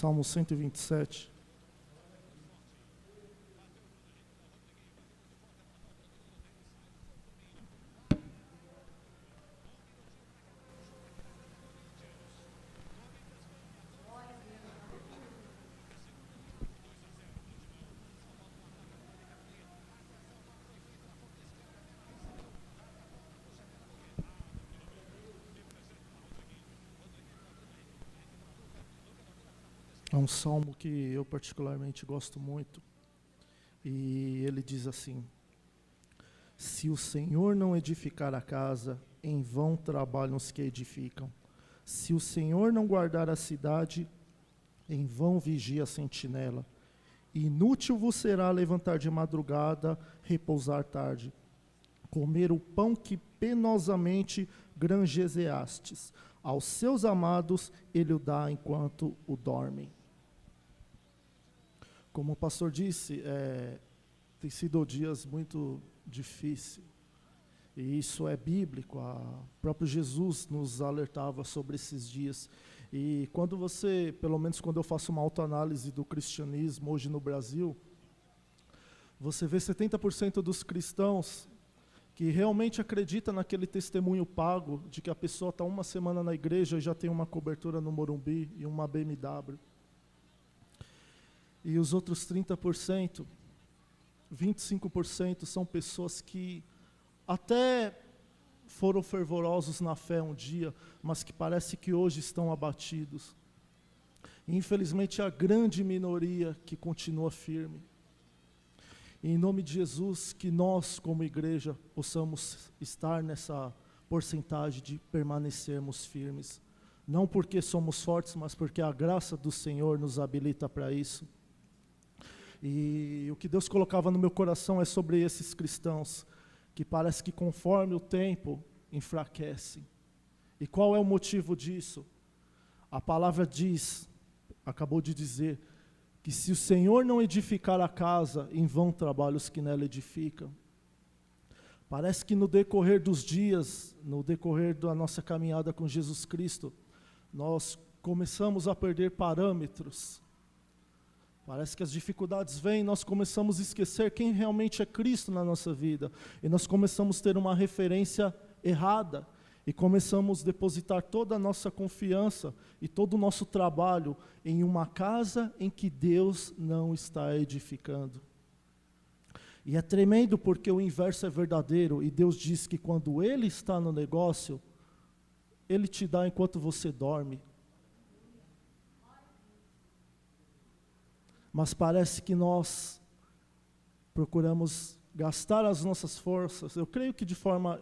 Salmo 127. É um salmo que eu particularmente gosto muito. E ele diz assim: se o Senhor não edificar a casa, em vão trabalham os que edificam. Se o Senhor não guardar a cidade, em vão vigia a sentinela. Inútil vos será levantar de madrugada, repousar tarde, comer o pão que penosamente granjezeastes. Aos seus amados ele o dá enquanto o dormem. Como o pastor disse, tem sido dias muito difíceis. E isso é bíblico. O próprio Jesus nos alertava sobre esses dias. E quando você, pelo menos quando eu faço uma autoanálise do cristianismo hoje no Brasil, você vê 70% dos cristãos que realmente acredita naquele testemunho pago de que a pessoa está uma semana na igreja e já tem uma cobertura no Morumbi e uma BMW. E os outros 30%, 25% são pessoas que até foram fervorosos na fé um dia, mas que parece que hoje estão abatidos. E, infelizmente, a grande minoria que continua firme. E, em nome de Jesus, que nós, como igreja, possamos estar nessa porcentagem de permanecermos firmes. Não porque somos fortes, mas porque a graça do Senhor nos habilita para isso. E o que Deus colocava no meu coração é sobre esses cristãos, que parece que conforme o tempo, enfraquecem. E qual é o motivo disso? A palavra diz, acabou de dizer, que se o Senhor não edificar a casa, em vão trabalham os que nela edificam. Parece que no decorrer dos dias, no decorrer da nossa caminhada com Jesus Cristo, nós começamos a perder parâmetros. Parece que as dificuldades vêm, nós começamos a esquecer quem realmente é Cristo na nossa vida. E nós começamos a ter uma referência errada. E começamos a depositar toda a nossa confiança e todo o nosso trabalho em uma casa em que Deus não está edificando. E é tremendo porque o inverso é verdadeiro. E Deus diz que quando Ele está no negócio, Ele te dá enquanto você dorme. Mas parece que nós procuramos gastar as nossas forças, eu creio que de forma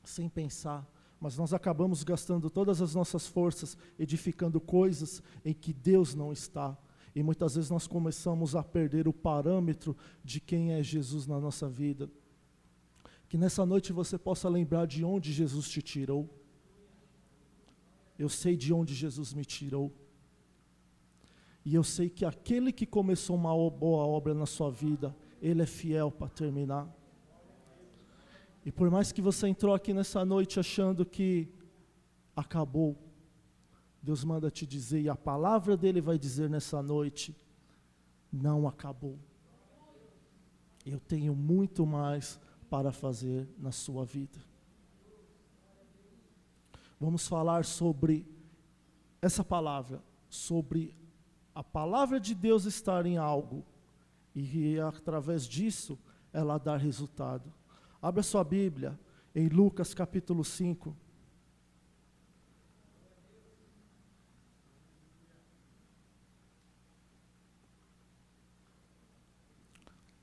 sem pensar, mas nós acabamos gastando todas as nossas forças edificando coisas em que Deus não está. E muitas vezes nós começamos a perder o parâmetro de quem é Jesus na nossa vida. Que nessa noite você possa lembrar de onde Jesus te tirou. Eu sei de onde Jesus me tirou. E eu sei que aquele que começou uma boa obra na sua vida, Ele é fiel para terminar. E por mais que você entrou aqui nessa noite achando que acabou, Deus manda te dizer, e a palavra dEle vai dizer nessa noite, não acabou. Eu tenho muito mais para fazer na sua vida. Vamos falar sobre essa palavra, sobre a palavra de Deus estar em algo, e através disso, ela dar resultado. Abra sua Bíblia, em Lucas capítulo 5.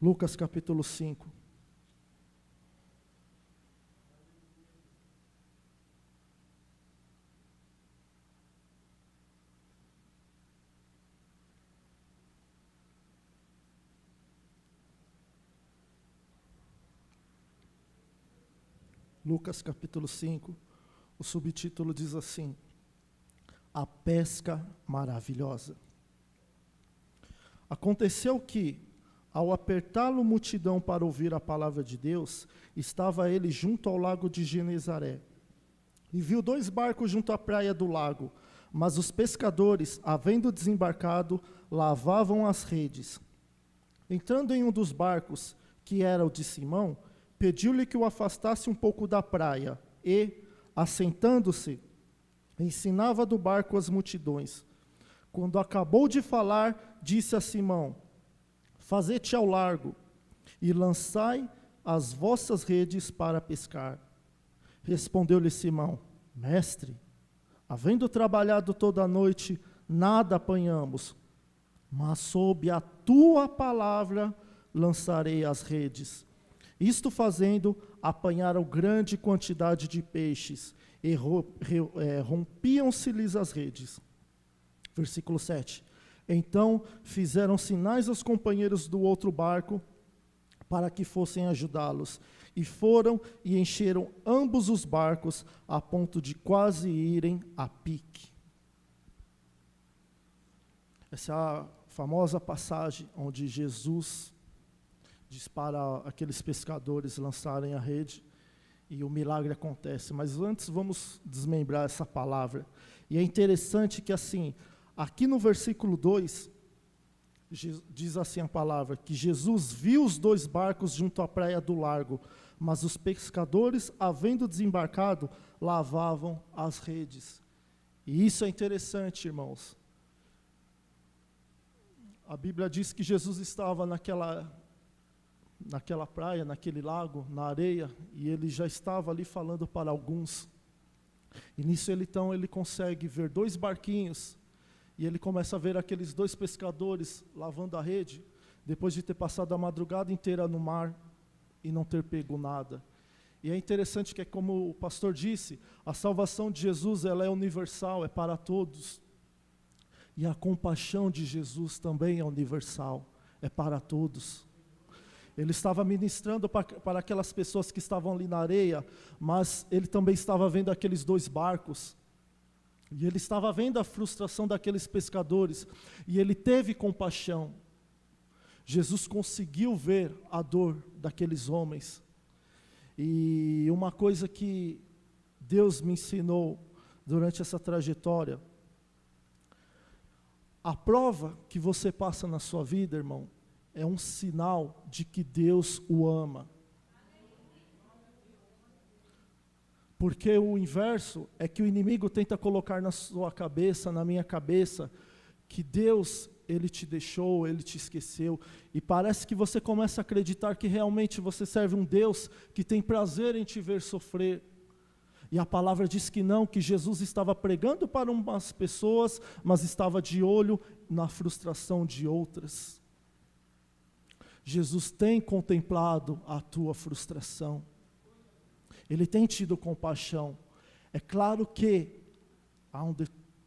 Lucas capítulo 5. Lucas capítulo 5, o subtítulo diz assim: A pesca maravilhosa. Aconteceu que, ao apertá-lo multidão para ouvir a palavra de Deus, estava ele junto ao lago de Genezaré. E viu 2 barcos junto à praia do lago, Mas os pescadores, havendo desembarcado, lavavam as redes. Entrando em um dos barcos, que era o de Simão, pediu-lhe que o afastasse um pouco da praia e, assentando-se, ensinava do barco as multidões. Quando acabou de falar, disse a Simão: Fazete ao largo e lançai as vossas redes para pescar. Respondeu-lhe Simão: Mestre, havendo trabalhado toda a noite, nada apanhamos, mas sob a tua palavra lançarei as redes. Isto fazendo, apanharam grande quantidade de peixes, e rompiam-se-lhes as redes. Versículo 7. Então fizeram sinais aos companheiros do outro barco, para que fossem ajudá-los. E foram e encheram ambos os barcos, a ponto de quase irem a pique. Essa é a famosa passagem onde Jesus diz para aqueles pescadores lançarem a rede, e o milagre acontece. Mas antes vamos desmembrar essa palavra. E é interessante que assim, aqui no versículo 2, diz assim a palavra, que Jesus viu os dois barcos junto à praia do largo, mas os pescadores, havendo desembarcado, lavavam as redes. E isso é interessante, irmãos. A Bíblia diz que Jesus estava naquela praia, naquele lago, na areia, e ele já estava ali falando para alguns. E nisso ele consegue ver dois barquinhos, e ele começa a ver aqueles dois pescadores lavando a rede, depois de ter passado a madrugada inteira no mar e não ter pego nada. E é interessante que, como o pastor disse, a salvação de Jesus ela é universal, é para todos. E a compaixão de Jesus também é universal, é para todos. Ele estava ministrando para aquelas pessoas que estavam ali na areia, mas ele também estava vendo aqueles dois barcos. E ele estava vendo a frustração daqueles pescadores, e ele teve compaixão. Jesus conseguiu ver a dor daqueles homens. E uma coisa que Deus me ensinou durante essa trajetória, a prova que você passa na sua vida, irmão, é um sinal de que Deus o ama. Porque o inverso é que o inimigo tenta colocar na sua cabeça, na minha cabeça, que Deus, Ele te deixou, Ele te esqueceu. E parece que você começa a acreditar que realmente você serve um Deus que tem prazer em te ver sofrer. E a palavra diz que não, que Jesus estava pregando para umas pessoas, mas estava de olho na frustração de outras. Jesus tem contemplado a tua frustração. Ele tem tido compaixão. É claro que há um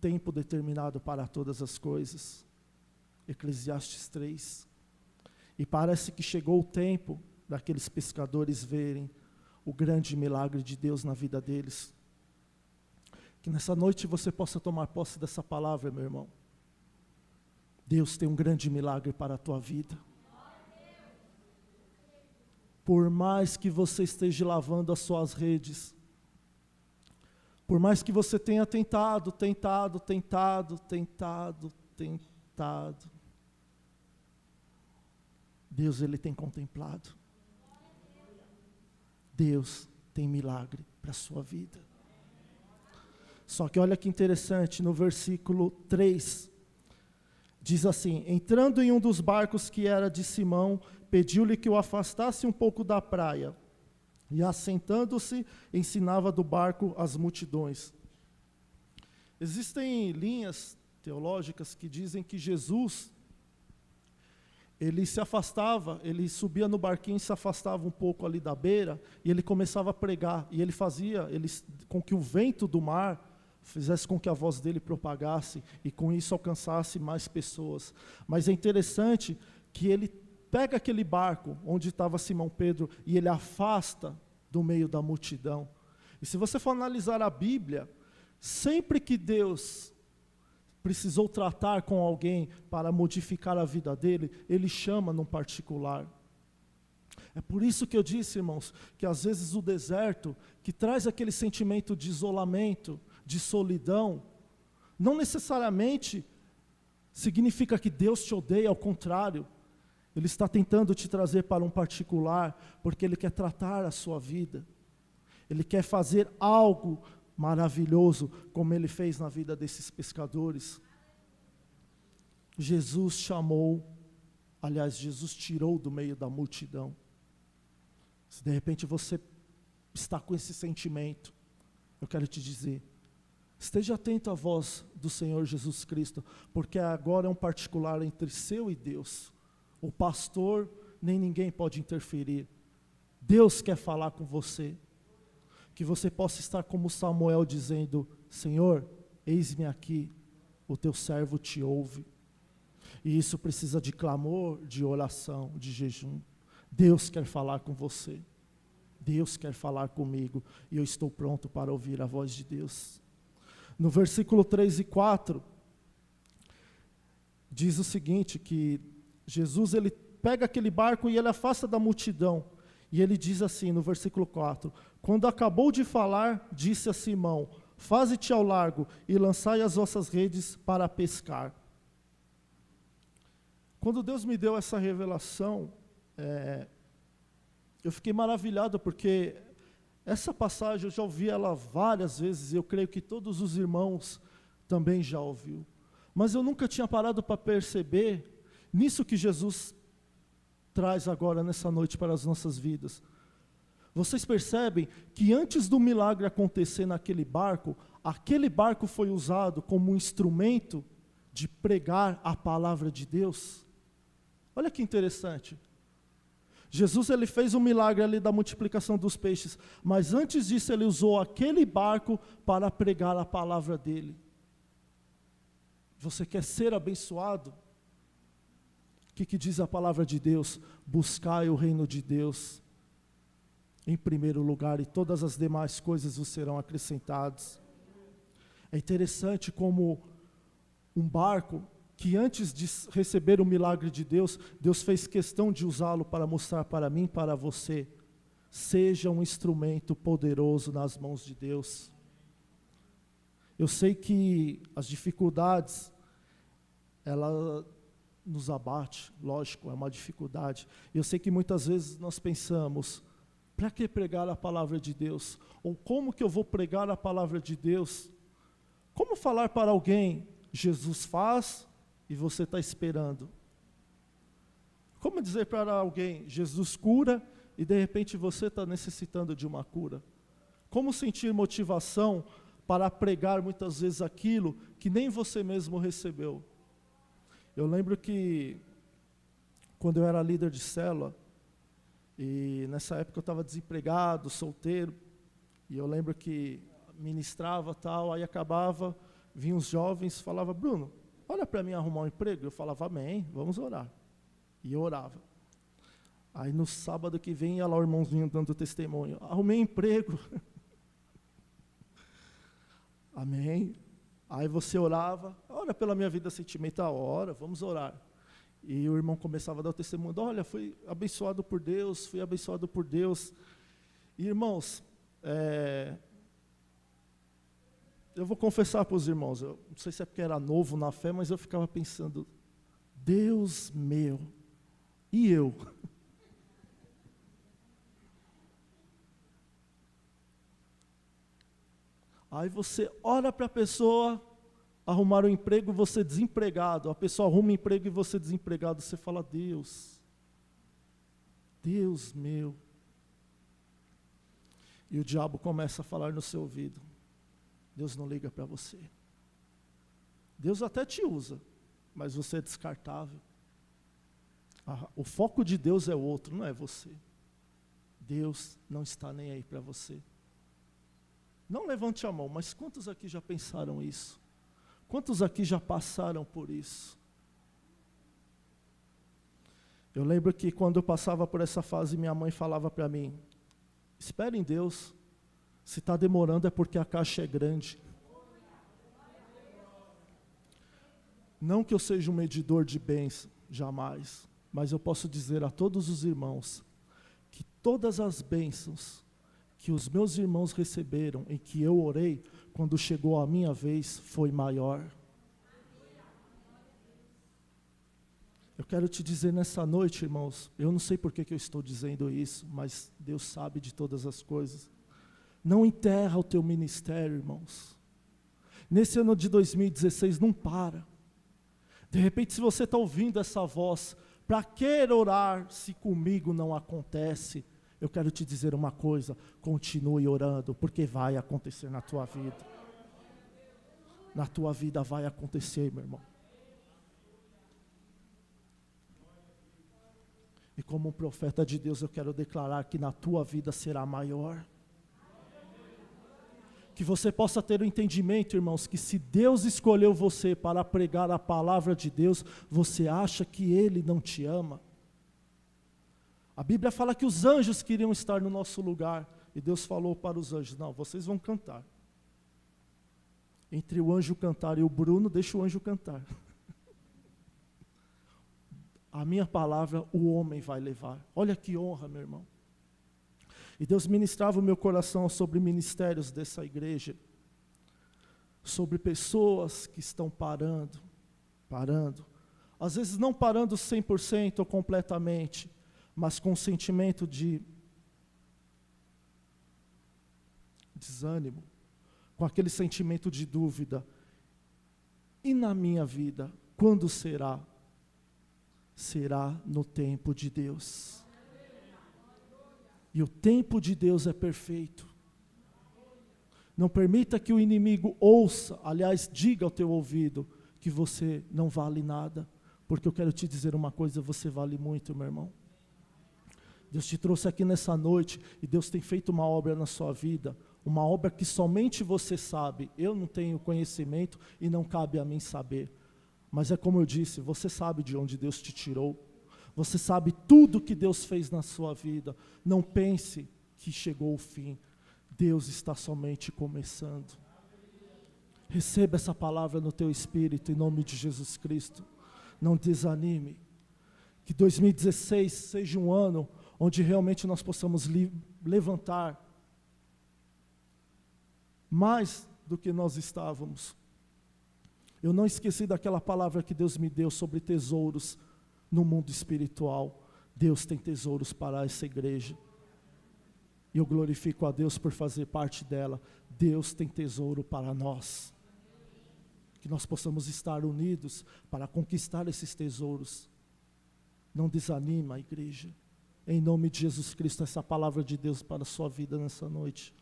tempo determinado para todas as coisas. Eclesiastes 3. E parece que chegou o tempo daqueles pescadores verem o grande milagre de Deus na vida deles. Que nessa noite você possa tomar posse dessa palavra, meu irmão. Deus tem um grande milagre para a tua vida. Por mais que você esteja lavando as suas redes, por mais que você tenha tentado, Deus, Ele tem contemplado. Deus tem milagre para a sua vida. Só que olha que interessante, no versículo 3, diz assim: entrando em um dos barcos que era de Simão, pediu-lhe que o afastasse um pouco da praia, e assentando-se, ensinava do barco as multidões. Existem linhas teológicas que dizem que Jesus, ele se afastava, ele subia no barquinho e se afastava um pouco ali da beira, e ele começava a pregar, e ele fazia com que o vento do mar fizesse com que a voz dele propagasse, e com isso alcançasse mais pessoas. Mas é interessante que ele pega aquele barco onde estava Simão Pedro, e ele afasta do meio da multidão. E se você for analisar a Bíblia, sempre que Deus precisou tratar com alguém para modificar a vida dele, Ele chama num particular. É por isso que eu disse, irmãos, que às vezes o deserto, que traz aquele sentimento de isolamento, de solidão, Não necessariamente significa que Deus te odeia, ao contrário. Ele está tentando te trazer para um particular, porque Ele quer tratar a sua vida. Ele quer fazer algo maravilhoso, como Ele fez na vida desses pescadores. Jesus chamou, aliás, Jesus tirou do meio da multidão. Se de repente você está com esse sentimento, eu quero te dizer, esteja atento à voz do Senhor Jesus Cristo, porque agora é um particular entre seu e Deus. O pastor, nem ninguém pode interferir. Deus quer falar com você. Que você possa estar como Samuel dizendo, Senhor, eis-me aqui, o teu servo te ouve. E isso precisa de clamor, de oração, de jejum. Deus quer falar com você. Deus quer falar comigo. E eu estou pronto para ouvir a voz de Deus. No versículo 3 e 4, diz o seguinte, que Jesus, ele pega aquele barco e ele afasta da multidão. E ele diz assim, no versículo 4, quando acabou de falar, disse a Simão, faze-te ao largo e lançai as vossas redes para pescar. Quando Deus me deu essa revelação, eu fiquei maravilhado, porque essa passagem eu já ouvi ela várias vezes, e eu creio que todos os irmãos também já ouviu. Mas eu nunca tinha parado para perceber nisso que Jesus traz agora nessa noite para as nossas vidas. Vocês percebem que antes do milagre acontecer naquele barco, aquele barco foi usado como um instrumento de pregar a palavra de Deus? Olha que interessante. Jesus, ele fez um milagre ali da multiplicação dos peixes, mas antes disso ele usou aquele barco para pregar a palavra dele. Você quer ser abençoado? O que diz a palavra de Deus? Buscai o reino de Deus em primeiro lugar, e todas as demais coisas vos serão acrescentadas. É interessante como um barco, que antes de receber o milagre de Deus, Deus fez questão de usá-lo para mostrar para mim e para você, seja um instrumento poderoso nas mãos de Deus. Eu sei que as dificuldades, ela nos abate, lógico, é uma dificuldade. Eu sei que muitas vezes nós pensamos, para que pregar a palavra de Deus? Ou como que eu vou pregar a palavra de Deus? Como falar para alguém, Jesus faz e você está esperando? Como dizer para alguém, Jesus cura e de repente você está necessitando de uma cura? Como sentir motivação para pregar muitas vezes aquilo que nem você mesmo recebeu? Eu lembro que, quando eu era líder de célula, e nessa época eu estava desempregado, solteiro, e eu lembro que ministrava tal, aí acabava, vinham os jovens, falava, Bruno, olha para mim arrumar um emprego. Eu falava, amém, vamos orar. E eu orava. Aí no sábado que vem, ia lá o irmãozinho dando testemunho, arrumei emprego. Amém. Aí você orava, ora pela minha vida sentimental, ora, vamos orar. E o irmão começava a dar o testemunho, olha, fui abençoado por Deus, fui abençoado por Deus. E irmãos, eu vou confessar para os irmãos, eu não sei se é porque era novo na fé, mas eu ficava pensando, Deus meu, e eu? Aí você ora para a pessoa arrumar um emprego, você desempregado. A pessoa arruma um emprego e você desempregado. Você fala, Deus meu. E o diabo começa a falar no seu ouvido. Deus não liga para você. Deus até te usa, mas você é descartável. O foco de Deus é outro, não é você. Deus não está nem aí para você. Não levante a mão, mas quantos aqui já pensaram isso? Quantos aqui já passaram por isso? Eu lembro que quando eu passava por essa fase, minha mãe falava para mim, espere em Deus, se está demorando é porque a caixa é grande. Não que eu seja um medidor de bens, jamais, mas eu posso dizer a todos os irmãos, que todas as bênçãos que os meus irmãos receberam, em que eu orei, quando chegou a minha vez, foi maior. Eu quero te dizer nessa noite, irmãos, eu não sei por que eu estou dizendo isso, mas Deus sabe de todas as coisas. Não enterra o teu ministério, irmãos. Nesse ano de 2016, não para. De repente, se você está ouvindo essa voz, para que orar se comigo não acontece? Eu quero te dizer uma coisa, continue orando, porque vai acontecer na tua vida. Na tua vida vai acontecer, meu irmão. E como um profeta de Deus, eu quero declarar que na tua vida será maior. Que você possa ter o entendimento, irmãos, que se Deus escolheu você para pregar a palavra de Deus, você acha que Ele não te ama? A Bíblia fala que os anjos queriam estar no nosso lugar, e Deus falou para os anjos, não, vocês vão cantar. Entre o anjo cantar e o Bruno, deixa o anjo cantar. A minha palavra o homem vai levar. Olha que honra, meu irmão. E Deus ministrava o meu coração sobre ministérios dessa igreja, sobre pessoas que estão parando, às vezes não parando 100% ou completamente, mas com um sentimento de desânimo, com aquele sentimento de dúvida. E na minha vida, quando será? Será no tempo de Deus. E o tempo de Deus é perfeito. Não permita que o inimigo ouça, aliás, diga ao teu ouvido que você não vale nada, porque eu quero te dizer uma coisa, você vale muito, meu irmão. Deus te trouxe aqui nessa noite e Deus tem feito uma obra na sua vida, uma obra que somente você sabe. Eu não tenho conhecimento e não cabe a mim saber. Mas é como eu disse, você sabe de onde Deus te tirou. Você sabe tudo que Deus fez na sua vida. Não pense que chegou o fim. Deus está somente começando. Receba essa palavra no teu espírito, em nome de Jesus Cristo. Não desanime. Que 2016 seja um ano onde realmente nós possamos levantar mais do que nós estávamos. Eu não esqueci daquela palavra que Deus me deu sobre tesouros no mundo espiritual. Deus tem tesouros para essa igreja. E eu glorifico a Deus por fazer parte dela. Deus tem tesouro para nós. Que nós possamos estar unidos para conquistar esses tesouros. Não desanima a igreja. Em nome de Jesus Cristo, essa palavra de Deus para a sua vida nessa noite.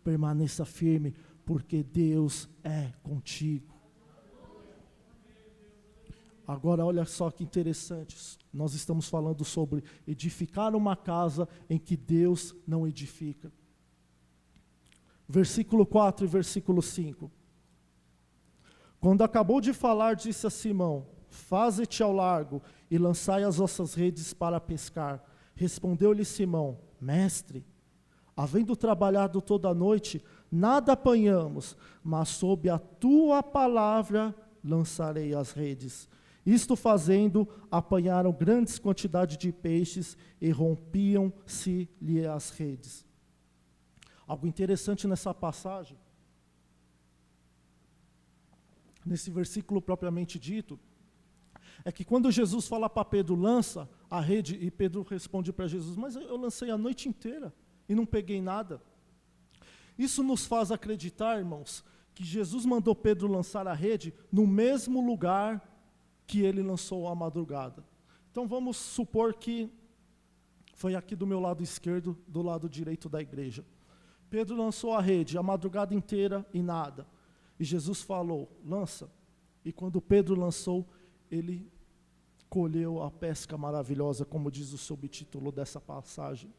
Permaneça firme, porque Deus é contigo. Agora olha só que interessante, nós estamos falando sobre edificar uma casa em que Deus não edifica. Versículo 4 e versículo 5. Quando acabou de falar, disse a Simão, faze-te ao largo e lançai as vossas redes para pescar. Respondeu-lhe Simão, mestre, havendo trabalhado toda a noite, nada apanhamos, mas sob a tua palavra lançarei as redes. Isto fazendo, apanharam grandes quantidades de peixes e rompiam-se-lhe as redes. Algo interessante nessa passagem, nesse versículo propriamente dito, é que quando Jesus fala para Pedro, lança a rede, e Pedro responde para Jesus, mas eu lancei a noite inteira e não peguei nada. Isso nos faz acreditar, irmãos, que Jesus mandou Pedro lançar a rede no mesmo lugar que ele lançou à madrugada. Então vamos supor que foi aqui do meu lado esquerdo, do lado direito da igreja. Pedro lançou a rede a madrugada inteira e nada. E Jesus falou, lança. E quando Pedro lançou, ele colheu a pesca maravilhosa, como diz o subtítulo dessa passagem.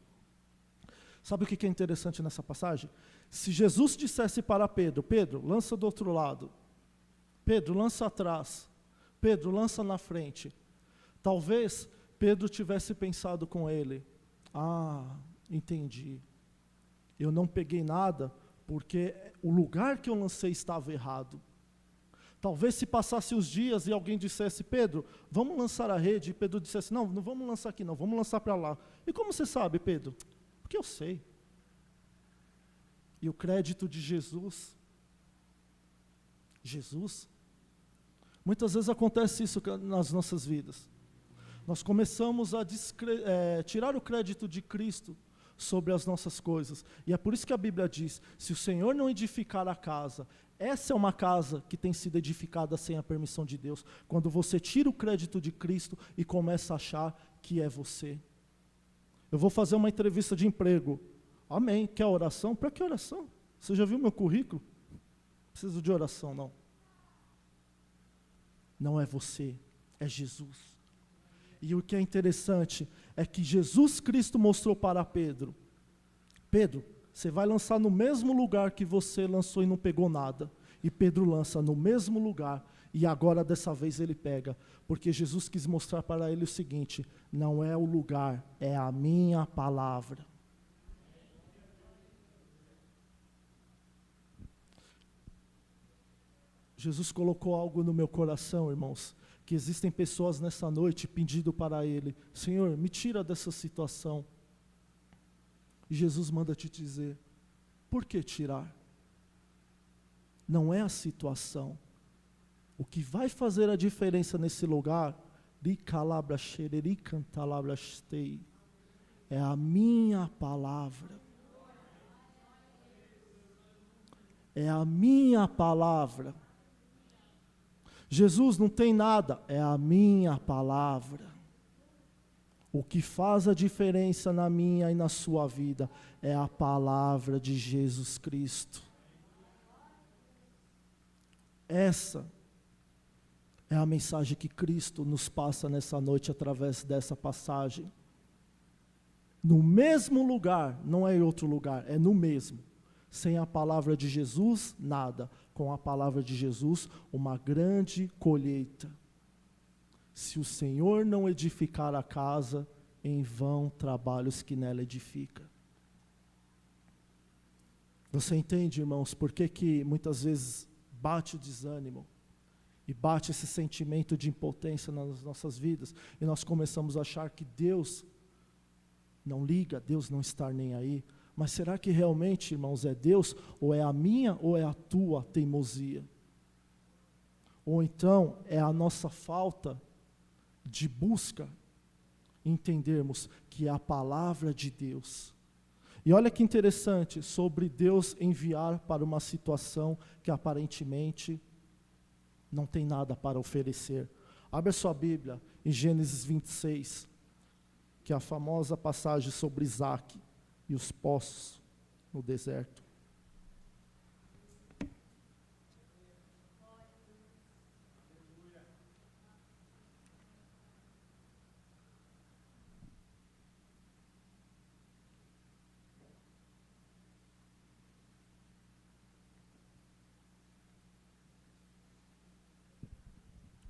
Sabe o que é interessante nessa passagem? Se Jesus dissesse para Pedro, Pedro, lança do outro lado. Pedro, lança atrás. Pedro, lança na frente. Talvez Pedro tivesse pensado com ele, entendi. Eu não peguei nada porque o lugar que eu lancei estava errado. Talvez se passasse os dias e alguém dissesse, Pedro, vamos lançar a rede, e Pedro dissesse, não vamos lançar aqui não, vamos lançar para lá. E como você sabe, Pedro? Porque eu sei. E o crédito de Jesus, muitas vezes acontece isso nas nossas vidas. Nós começamos a tirar o crédito de Cristo sobre as nossas coisas. E é por isso que a Bíblia diz, se o Senhor não edificar a casa, essa é uma casa que tem sido edificada sem a permissão de Deus. Quando você tira o crédito de Cristo e começa a achar que é você. Eu vou fazer uma entrevista de emprego. Amém. Quer oração? Para que oração? Você já viu meu currículo? Não preciso de oração, não. Não é você, é Jesus. E o que é interessante é que Jesus Cristo mostrou para Pedro: Pedro, você vai lançar no mesmo lugar que você lançou e não pegou nada. E Pedro lança no mesmo lugar, e agora dessa vez ele pega. Porque Jesus quis mostrar para ele o seguinte: não é o lugar, é a minha palavra. Jesus colocou algo no meu coração, irmãos, que existem pessoas nessa noite pedindo para Ele: Senhor, me tira dessa situação. E Jesus manda te dizer: por que tirar? Não é a situação. O que vai fazer a diferença nesse lugar, é a minha palavra. É a minha palavra. Jesus não tem nada, é a minha palavra. O que faz a diferença na minha e na sua vida é a palavra de Jesus Cristo. Essa é a mensagem que Cristo nos passa nessa noite através dessa passagem. No mesmo lugar, não é em outro lugar, é no mesmo. Sem a palavra de Jesus, nada. Com a palavra de Jesus, uma grande colheita. Se o Senhor não edificar a casa, em vão trabalhos que nela edifica. Você entende, irmãos, por que muitas vezes bate o desânimo e bate esse sentimento de impotência nas nossas vidas, e nós começamos a achar que Deus não liga, Deus não está nem aí. Mas será que realmente, irmãos, é Deus, ou é a minha, ou é a tua teimosia? Ou então é a nossa falta de busca, entendermos que é a palavra de Deus. E olha que interessante, sobre Deus enviar para uma situação que aparentemente não tem nada para oferecer. Abra sua Bíblia em Gênesis 26, que é a famosa passagem sobre Isaac e os poços no deserto.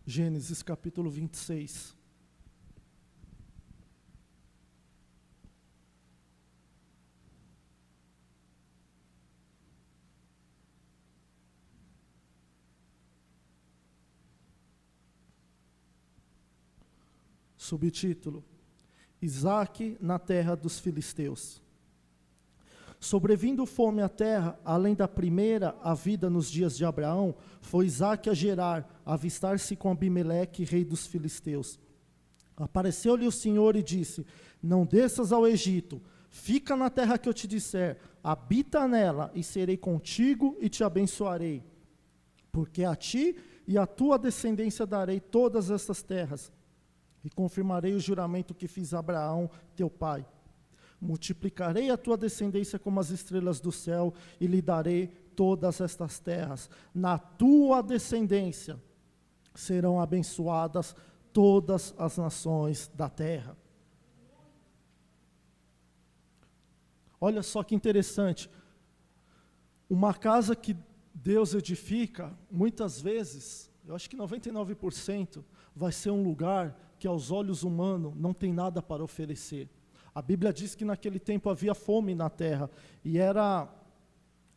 Gênesis capítulo 26. Subtítulo: Isaque na terra dos filisteus. Sobrevindo fome à terra, além da primeira havida nos dias de Abraão, foi Isaque a Gerar, avistar-se com Abimeleque, rei dos filisteus. Apareceu-lhe o Senhor e disse: não desças ao Egito, fica na terra que eu te disser, habita nela, e serei contigo e te abençoarei. Porque a ti e à tua descendência darei todas estas terras, e confirmarei o juramento que fiz a Abraão, teu pai. Multiplicarei a tua descendência como as estrelas do céu, e lhe darei todas estas terras. Na tua descendência serão abençoadas todas as nações da terra. Olha só que interessante. Uma casa que Deus edifica, muitas vezes, eu acho que 99%, vai ser um lugar que aos olhos humanos não tem nada para oferecer. A Bíblia diz que naquele tempo havia fome na terra, e era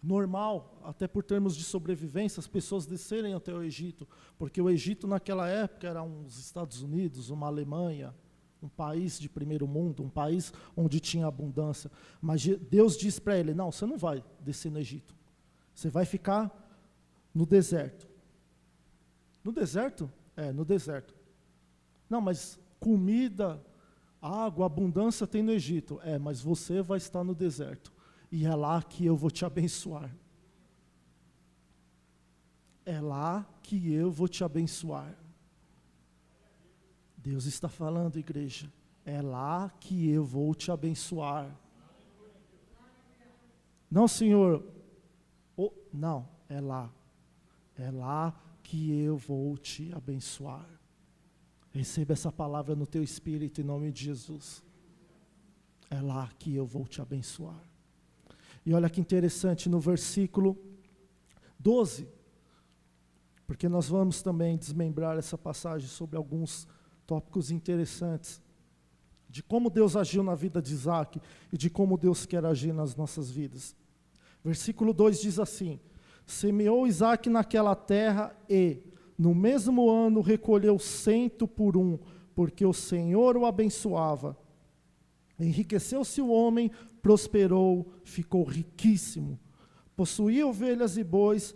normal, até por termos de sobrevivência, as pessoas descerem até o Egito, porque o Egito naquela época era uns Estados Unidos, uma Alemanha, um país de primeiro mundo, um país onde tinha abundância. Mas Deus diz para ele, não, você não vai descer no Egito. Você vai ficar no deserto. No deserto? No deserto. Não, mas comida, água, abundância tem no Egito. Mas você vai estar no deserto. E é lá que eu vou te abençoar. É lá que eu vou te abençoar. Deus está falando, igreja. É lá que eu vou te abençoar. Não, Senhor. Não, é lá. É lá que eu vou te abençoar. Receba essa palavra no teu espírito em nome de Jesus. É lá que eu vou te abençoar. E olha que interessante, no versículo 12, porque nós vamos também desmembrar essa passagem sobre alguns tópicos interessantes, de como Deus agiu na vida de Isaac e de como Deus quer agir nas nossas vidas. Versículo 2 diz assim: semeou Isaac naquela terra e, no mesmo ano, recolheu 100 por 1, porque o Senhor o abençoava. Enriqueceu-se o homem, prosperou, ficou riquíssimo. Possuía ovelhas e bois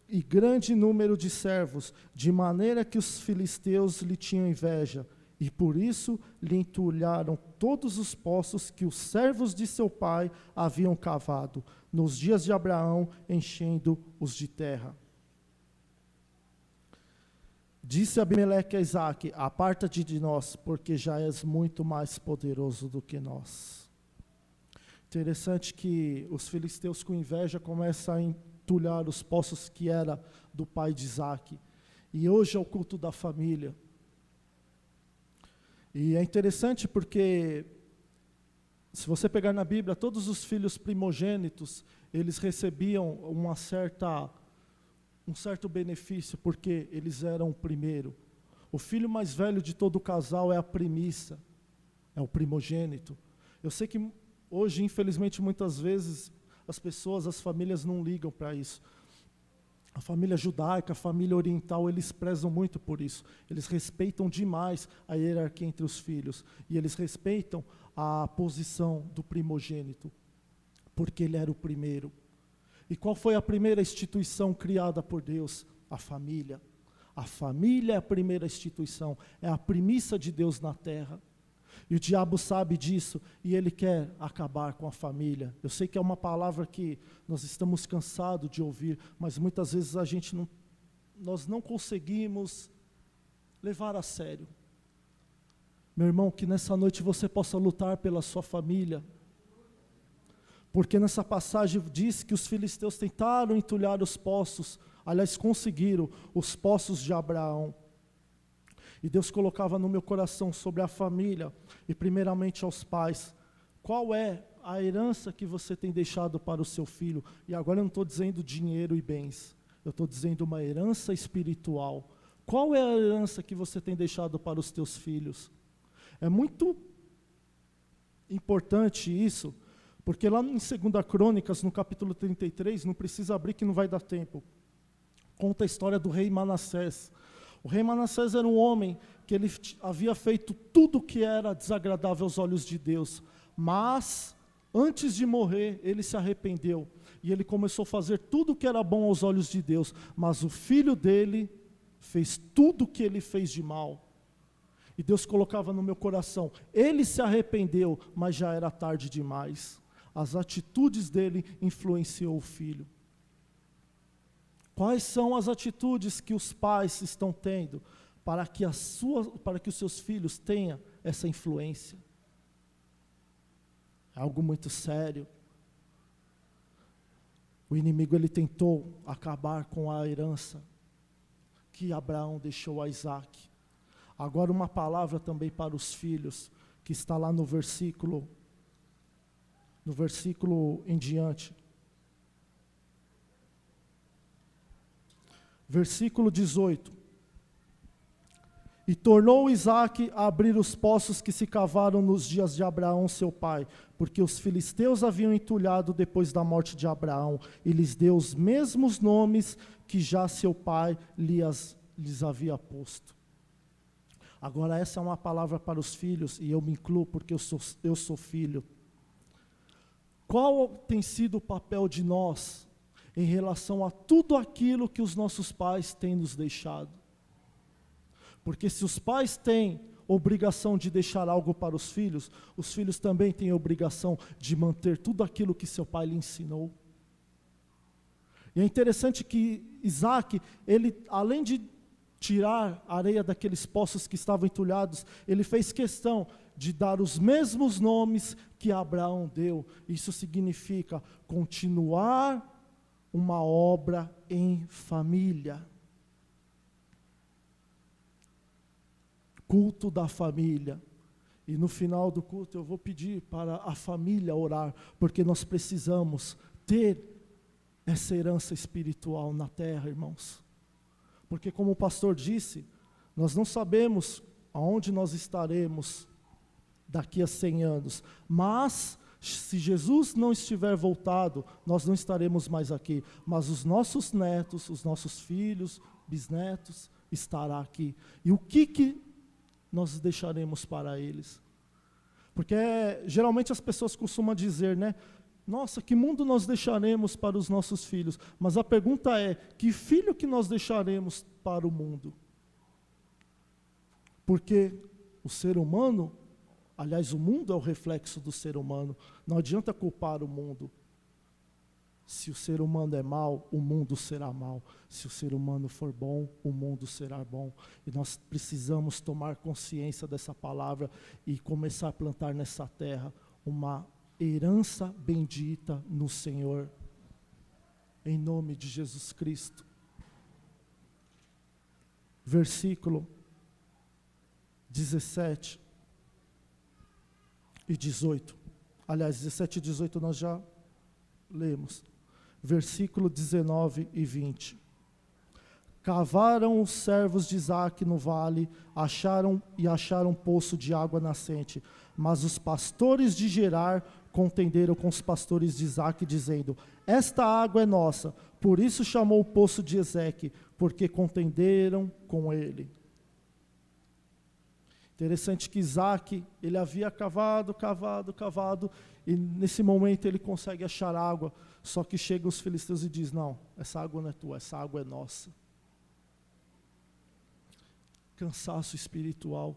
e grande número de servos, de maneira que os filisteus lhe tinham inveja, e por isso lhe entulharam todos os poços que os servos de seu pai haviam cavado, nos dias de Abraão, enchendo-os de terra. Disse Abimeleque a Isaque: aparta-te de nós, porque já és muito mais poderoso do que nós. Interessante que os filisteus com inveja começam a entulhar os poços que era do pai de Isaque. E hoje é o culto da família. E é interessante porque, se você pegar na Bíblia, todos os filhos primogênitos, eles recebiam um certo benefício, porque eles eram o primeiro. O filho mais velho de todo o casal é a primícia, é o primogênito. Eu sei que hoje, infelizmente, muitas vezes, as famílias não ligam para isso. A família judaica, a família oriental, eles prezam muito por isso. Eles respeitam demais a hierarquia entre os filhos. E eles respeitam a posição do primogênito, porque ele era o primeiro. E qual foi a primeira instituição criada por Deus? A família. A família é a primeira instituição, é a primícia de Deus na terra. E o diabo sabe disso e ele quer acabar com a família. Eu sei que é uma palavra que nós estamos cansados de ouvir, mas muitas vezes nós não conseguimos levar a sério. Meu irmão, que nessa noite você possa lutar pela sua família. Porque nessa passagem diz que os filisteus tentaram entulhar os poços, aliás, conseguiram os poços de Abraão. E Deus colocava no meu coração sobre a família, e primeiramente aos pais, qual é a herança que você tem deixado para o seu filho? E agora eu não estou dizendo dinheiro e bens, eu estou dizendo uma herança espiritual. Qual é a herança que você tem deixado para os teus filhos? É muito importante isso, porque lá em 2 Crônicas, no capítulo 33, não precisa abrir que não vai dar tempo, conta a história do rei Manassés. O rei Manassés era um homem que ele havia feito tudo que era desagradável aos olhos de Deus, mas antes de morrer ele se arrependeu e ele começou a fazer tudo que era bom aos olhos de Deus, mas o filho dele fez tudo que ele fez de mal. E Deus colocava no meu coração, ele se arrependeu, mas já era tarde demais. As atitudes dele influenciou o filho. Quais são as atitudes que os pais estão tendo para que os seus filhos tenham essa influência? É algo muito sério. O inimigo ele tentou acabar com a herança que Abraão deixou a Isaque. Agora uma palavra também para os filhos, que está lá no versículo em diante. Versículo 18. E tornou Isaque a abrir os poços que se cavaram nos dias de Abraão, seu pai, porque os filisteus haviam entulhado depois da morte de Abraão, e lhes deu os mesmos nomes que já seu pai lhes havia posto. Agora essa é uma palavra para os filhos, e eu me incluo porque eu sou filho. Qual tem sido o papel de nós em relação a tudo aquilo que os nossos pais têm nos deixado? Porque se os pais têm obrigação de deixar algo para os filhos também têm obrigação de manter tudo aquilo que seu pai lhe ensinou. E é interessante que Isaac, ele, além de tirar a areia daqueles poços que estavam entulhados, ele fez questão de dar os mesmos nomes que Abraão deu. Isso significa continuar uma obra em família. Culto da família. E no final do culto eu vou pedir para a família orar, porque nós precisamos ter essa herança espiritual na terra, irmãos. Porque como o pastor disse, nós não sabemos aonde nós estaremos daqui a 100 anos, mas se Jesus não estiver voltado, nós não estaremos mais aqui, mas os nossos netos, os nossos filhos, bisnetos, estará aqui. E o que nós deixaremos para eles? Porque geralmente as pessoas costumam dizer, né? Nossa, que mundo nós deixaremos para os nossos filhos? Mas a pergunta é, que filho que nós deixaremos para o mundo? Porque o ser humano, aliás, o mundo é o reflexo do ser humano. Não adianta culpar o mundo. Se o ser humano é mau, o mundo será mau. Se o ser humano for bom, o mundo será bom. E nós precisamos tomar consciência dessa palavra e começar a plantar nessa terra uma herança bendita no Senhor. Em nome de Jesus Cristo. Versículo 17 e 18. Aliás, 17 e 18 nós já lemos. Versículo 19 e 20. Cavaram os servos de Isaque no vale, acharam um poço de água nascente. Mas os pastores de Gerar contenderam com os pastores de Isaque, dizendo: esta água é nossa. Por isso chamou o poço de Ezeque, porque contenderam com ele. Interessante que Isaque, ele havia cavado, e nesse momento ele consegue achar água, só que chegam os filisteus e diz: não, essa água não é tua, essa água é nossa. Cansaço espiritual.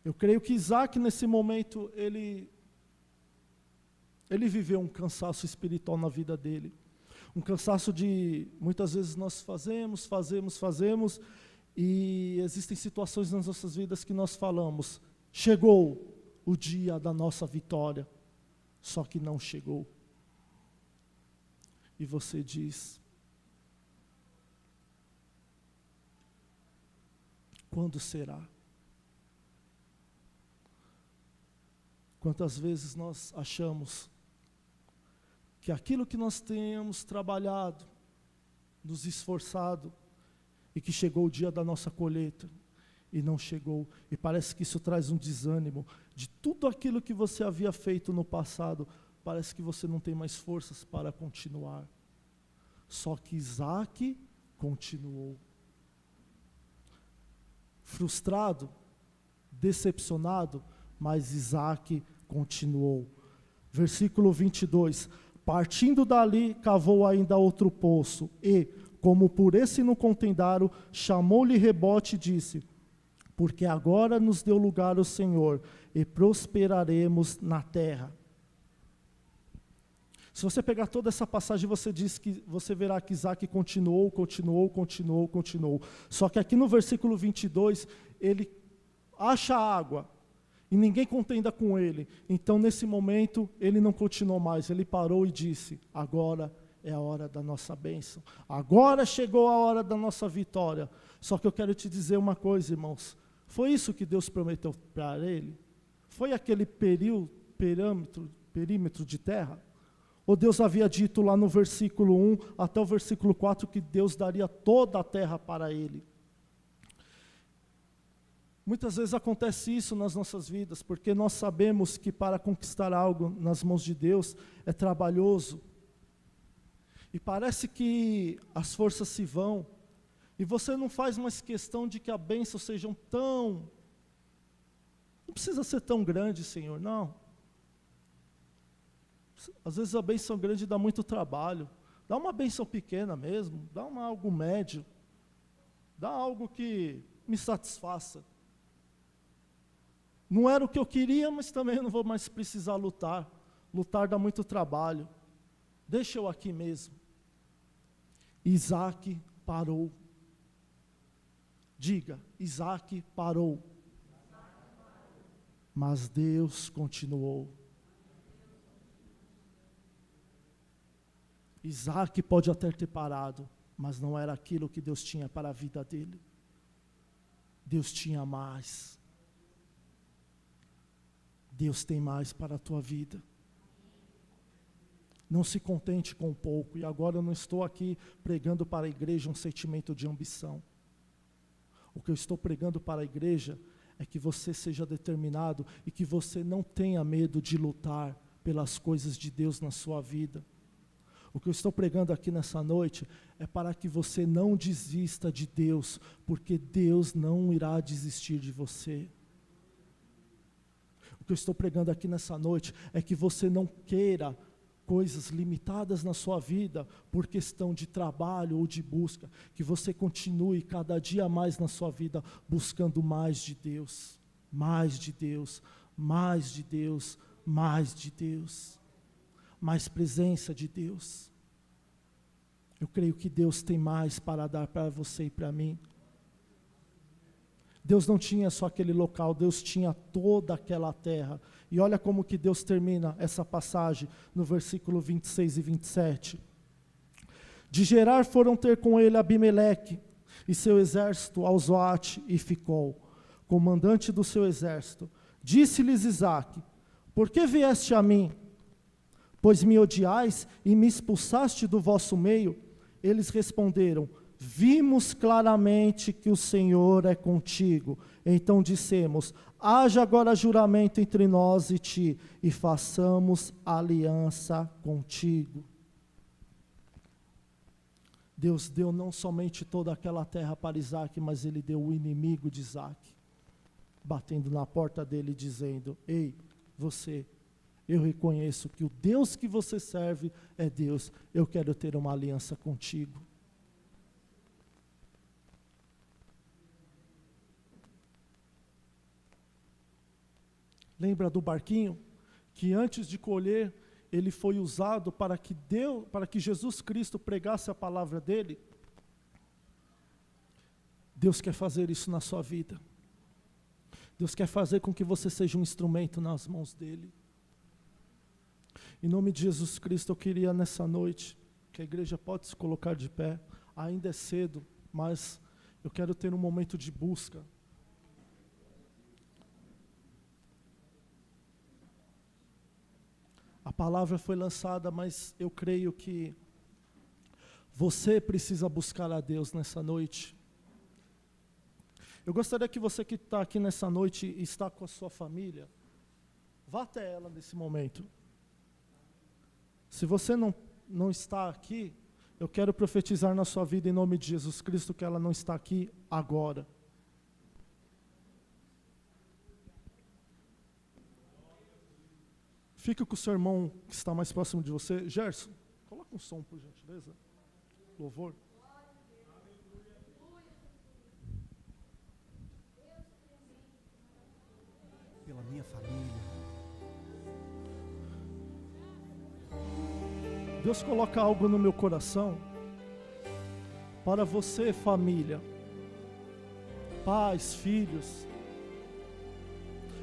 Eu creio que Isaque nesse momento, ele viveu um cansaço espiritual na vida dele. Um cansaço de, muitas vezes nós fazemos, e existem situações nas nossas vidas que nós falamos, chegou o dia da nossa vitória, só que não chegou. E você diz: quando será? Quantas vezes nós achamos que aquilo que nós temos trabalhado, nos esforçado, e que chegou o dia da nossa colheita, e não chegou, e parece que isso traz um desânimo, de tudo aquilo que você havia feito no passado, parece que você não tem mais forças para continuar. Só que Isaque continuou. Frustrado, decepcionado, mas Isaque continuou. Versículo 22, partindo dali, cavou ainda outro poço, e, como por esse não contendaram, chamou-lhe rebote e disse: porque agora nos deu lugar o Senhor, e prosperaremos na terra. Se você pegar toda essa passagem, você verá que Isaque continuou. Só que aqui no versículo 22, ele acha água, e ninguém contenda com ele. Então, nesse momento, ele não continuou mais, ele parou e disse: agora é a hora da nossa bênção. Agora chegou a hora da nossa vitória. Só que eu quero te dizer uma coisa, irmãos. Foi isso que Deus prometeu para ele? Foi aquele perímetro de terra? Ou Deus havia dito lá no versículo 1 até o versículo 4 que Deus daria toda a terra para ele? Muitas vezes acontece isso nas nossas vidas, porque nós sabemos que para conquistar algo nas mãos de Deus é trabalhoso. E parece que as forças se vão, E você não faz mais questão de que a bênção sejam tão... Não precisa ser tão grande, Senhor, não. Às vezes a bênção grande dá muito trabalho. Dá uma bênção pequena mesmo, dá algo médio. Dá algo que me satisfaça. Não era o que eu queria, mas também eu não vou mais precisar lutar. Lutar dá muito trabalho. Deixa eu aqui mesmo. Isaac parou. Diga, Isaac parou. Mas Deus continuou. Isaac pode até ter parado, mas não era aquilo que Deus tinha para a vida dele. Deus tinha mais. Deus tem mais para a tua vida. Não se contente com pouco. E agora eu não estou aqui pregando para a igreja um sentimento de ambição. O que eu estou pregando para a igreja é que você seja determinado e que você não tenha medo de lutar pelas coisas de Deus na sua vida. O que eu estou pregando aqui nessa noite é para que você não desista de Deus, porque Deus não irá desistir de você. O que eu estou pregando aqui nessa noite é que você não queira coisas limitadas na sua vida por questão de trabalho ou de busca, que você continue cada dia mais na sua vida buscando mais de Deus, mais de Deus, mais de Deus, mais de Deus, mais presença de Deus. Eu creio que Deus tem mais para dar para você e para mim. Deus não tinha só aquele local, Deus tinha toda aquela terra. E olha como que Deus termina essa passagem no versículo 26 e 27. De Gerar foram ter com ele Abimeleque e seu exército ao Zoate e Ficol, comandante do seu exército. Disse-lhes Isaque: por que vieste a mim? Pois me odiais e me expulsaste do vosso meio? Eles responderam: vimos claramente que o Senhor é contigo. Então dissemos: haja agora juramento entre nós e ti, e façamos aliança contigo. Deus deu não somente toda aquela terra para Isaque, mas Ele deu o inimigo de Isaque, batendo na porta dele dizendo: ei, você, eu reconheço que o Deus que você serve é Deus, eu quero ter uma aliança contigo. Lembra do barquinho? Que antes de colher, ele foi usado para que Jesus Cristo pregasse a palavra dele. Deus quer fazer isso na sua vida. Deus quer fazer com que você seja um instrumento nas mãos dele. Em nome de Jesus Cristo, eu queria nessa noite, que a igreja pode se colocar de pé, ainda é cedo, mas eu quero ter um momento de busca. A palavra foi lançada, mas eu creio que você precisa buscar a Deus nessa noite. Eu gostaria que você que está aqui nessa noite e está com a sua família, vá até ela nesse momento. Se você não está aqui, eu quero profetizar na sua vida em nome de Jesus Cristo que ela não está aqui agora. Fique com o seu irmão que está mais próximo de você. Gerson, coloca um som, por gentileza. Louvor. Pela minha família. Deus coloca algo no meu coração para você, família, pais, filhos.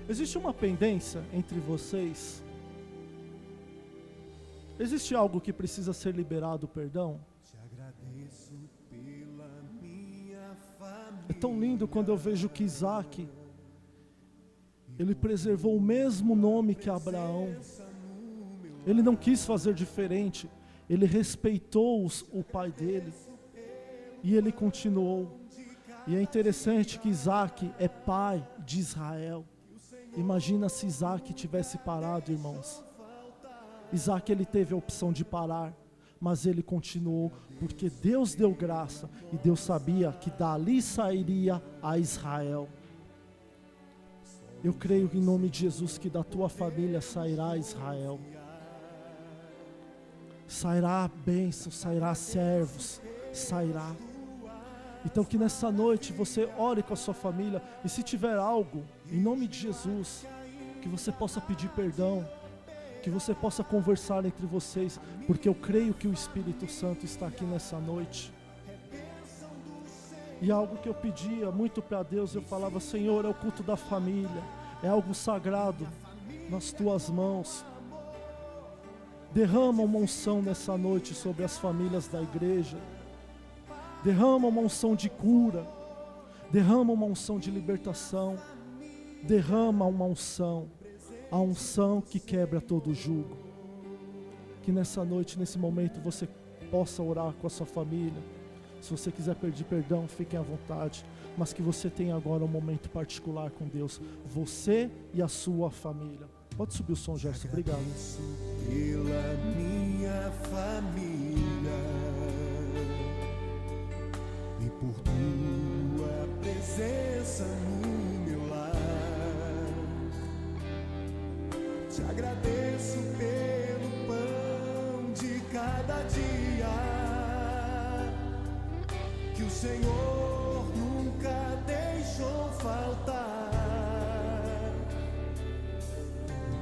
Existe uma pendência entre vocês? Existe algo que precisa ser liberado, perdão? Te agradeço pela minha família. É tão lindo quando eu vejo que Isaac, ele preservou o mesmo nome que Abraão. Ele não quis fazer diferente, ele respeitou o pai dele, e ele continuou. E é interessante que Isaac é pai de Israel. Imagina se Isaac tivesse parado, irmãos. Isaac, ele teve a opção de parar, mas ele continuou, porque Deus deu graça e Deus sabia que dali sairia a Israel. Eu creio em nome de Jesus que da tua família sairá Israel. Sairá bênção, sairá servos, sairá. Então que nessa noite você ore com a sua família e se tiver algo, em nome de Jesus, que você possa pedir perdão, que você possa conversar entre vocês, porque eu creio que o Espírito Santo está aqui nessa noite. E algo que eu pedia muito para Deus, eu falava: Senhor, é o culto da família, é algo sagrado nas tuas mãos. Derrama uma unção nessa noite sobre as famílias da igreja. Derrama uma unção de cura. Derrama uma unção de libertação. Derrama uma unção. A unção que quebra todo jugo. Que nessa noite, nesse momento, você possa orar com a sua família. Se você quiser pedir perdão, fiquem à vontade. Mas que você tenha agora um momento particular com Deus. Você e a sua família. Pode subir o som, Gerson. Obrigado. Pela minha família e por tua presença no meu lar. Te agradeço pelo pão de cada dia que o Senhor nunca deixou faltar.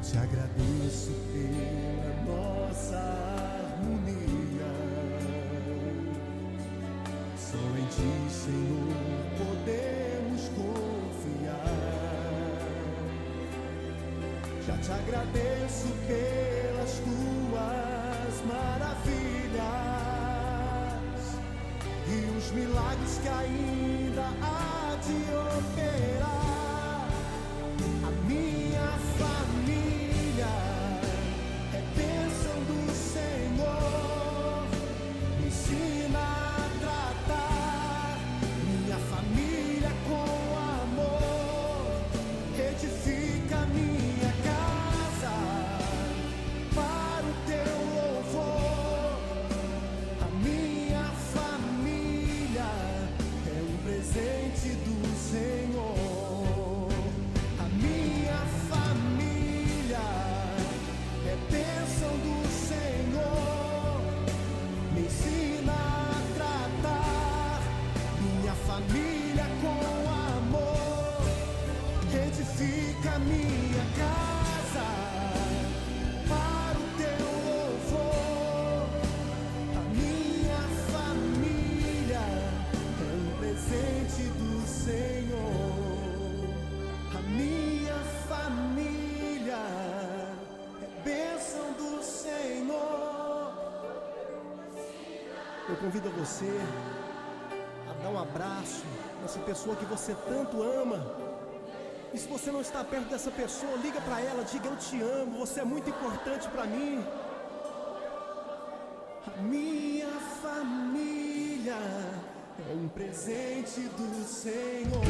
Te agradeço pela nossa harmonia. Só em ti, Senhor, podemos confiar. Já te agradeço pelas tuas maravilhas e os milagres que ainda há de operar. A minha família é bênção do Senhor. Me ensina a tratar minha família com amor. Edifica minha casa para o teu louvor. A minha família é um presente do Senhor. A minha família é bênção do Senhor. Me ensina a tratar minha família com amor. Edifica minha casa para o teu louvor. A minha família é um presente do Senhor. A minha família é bênção do Senhor. Eu convido você a dar um abraço nessa pessoa que você tanto ama. E se você não está perto dessa pessoa, liga para ela, diga: eu te amo, você é muito importante para mim. A minha família é um presente do Senhor.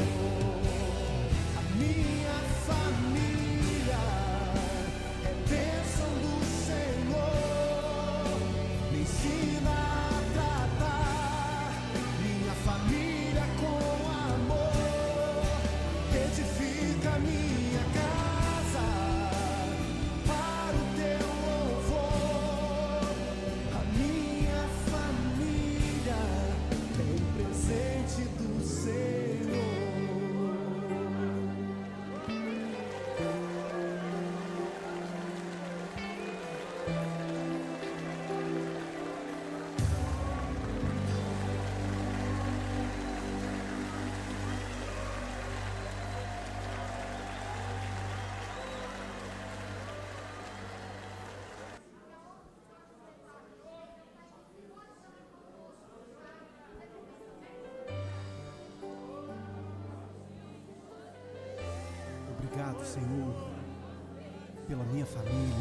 A minha família é bênção do Senhor. Me ensina a tratar minha família com amor. Edifica minha casa para o teu louvor. A minha família é um presente do Senhor. Obrigado, Senhor, pela minha família.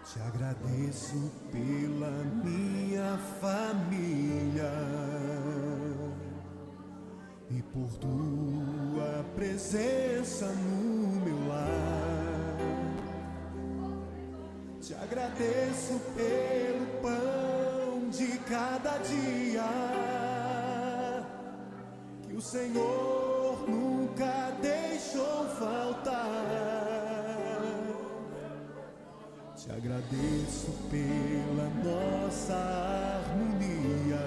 Te agradeço pela minha família e por tua presença no meu lar. Te agradeço pelo pão de cada dia que o Senhor nunca deixou faltar. Te agradeço pela nossa harmonia.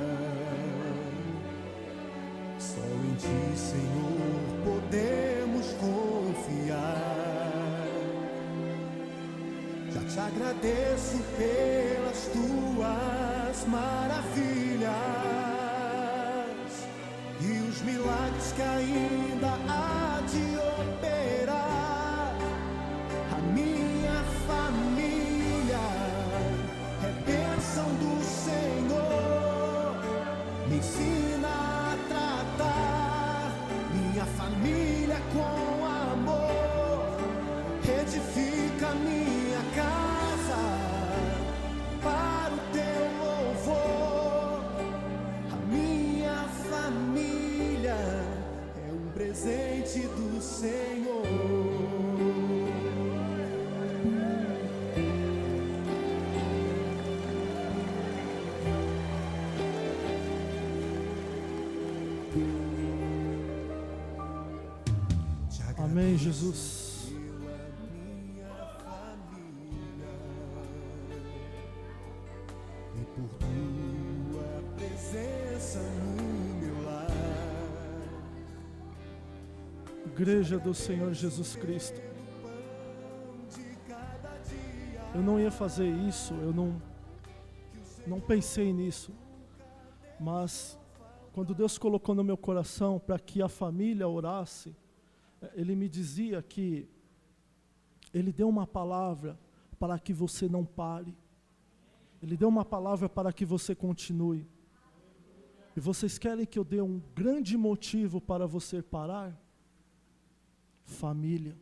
Só em Ti, Senhor, podemos confiar. Já te agradeço pelas Tuas maravilhas e os milagres que ainda há de operar. A minha família é bênção do Senhor. Me ensina a tratar minha família com amor. Edifica minha casa para o Teu louvor. A minha família é um presente do Senhor. Amém, Jesus. E por tua presença no meu lar. Igreja do Senhor Jesus Cristo. Eu não ia fazer isso, eu não pensei nisso. Mas quando Deus colocou no meu coração para que a família orasse, Ele me dizia que Ele deu uma palavra para que você não pare. Ele deu uma palavra para que você continue. E vocês querem que eu dê um grande motivo para você parar? Família.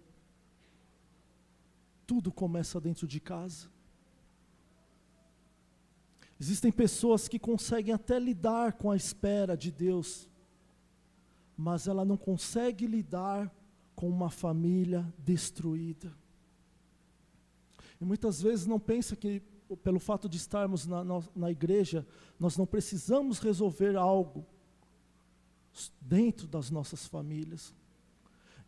Tudo começa dentro de casa. Existem pessoas que conseguem até lidar com a espera de Deus, mas ela não consegue lidar com uma família destruída. E muitas vezes não pensa que pelo fato de estarmos na igreja, nós não precisamos resolver algo dentro das nossas famílias.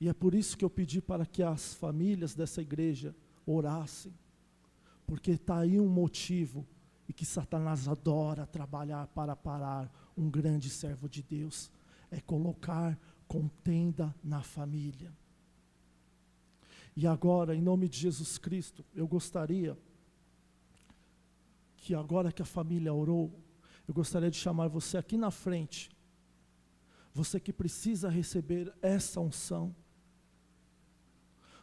E é por isso que eu pedi para que as famílias dessa igreja orassem, porque está aí um motivo, e que Satanás adora trabalhar para parar um grande servo de Deus, é colocar contenda na família. E agora, em nome de Jesus Cristo, eu gostaria que agora que a família orou, eu gostaria de chamar você aqui na frente, você que precisa receber essa unção,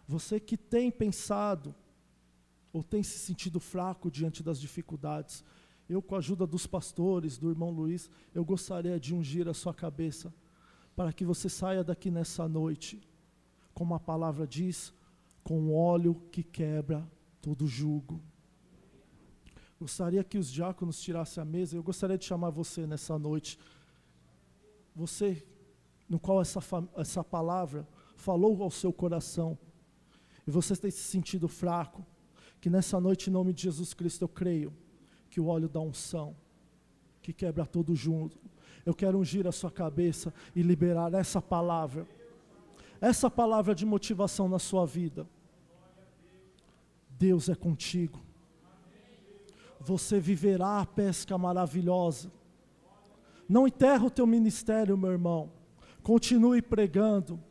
você que tem pensado, ou tem se sentido fraco diante das dificuldades, eu com a ajuda dos pastores, do irmão Luiz, eu gostaria de ungir a sua cabeça, para que você saia daqui nessa noite, como a palavra diz, com óleo que quebra todo jugo. Gostaria que os diáconos tirassem a mesa, eu gostaria de chamar você nessa noite, você, no qual essa palavra falou ao seu coração, e você tem se sentido fraco, que nessa noite, em nome de Jesus Cristo, eu creio que o óleo da unção, que quebra todo jugo, eu quero ungir a sua cabeça e liberar essa palavra de motivação na sua vida. Deus é contigo. Você viverá a pesca maravilhosa. Não enterra o teu ministério, meu irmão. Continue pregando.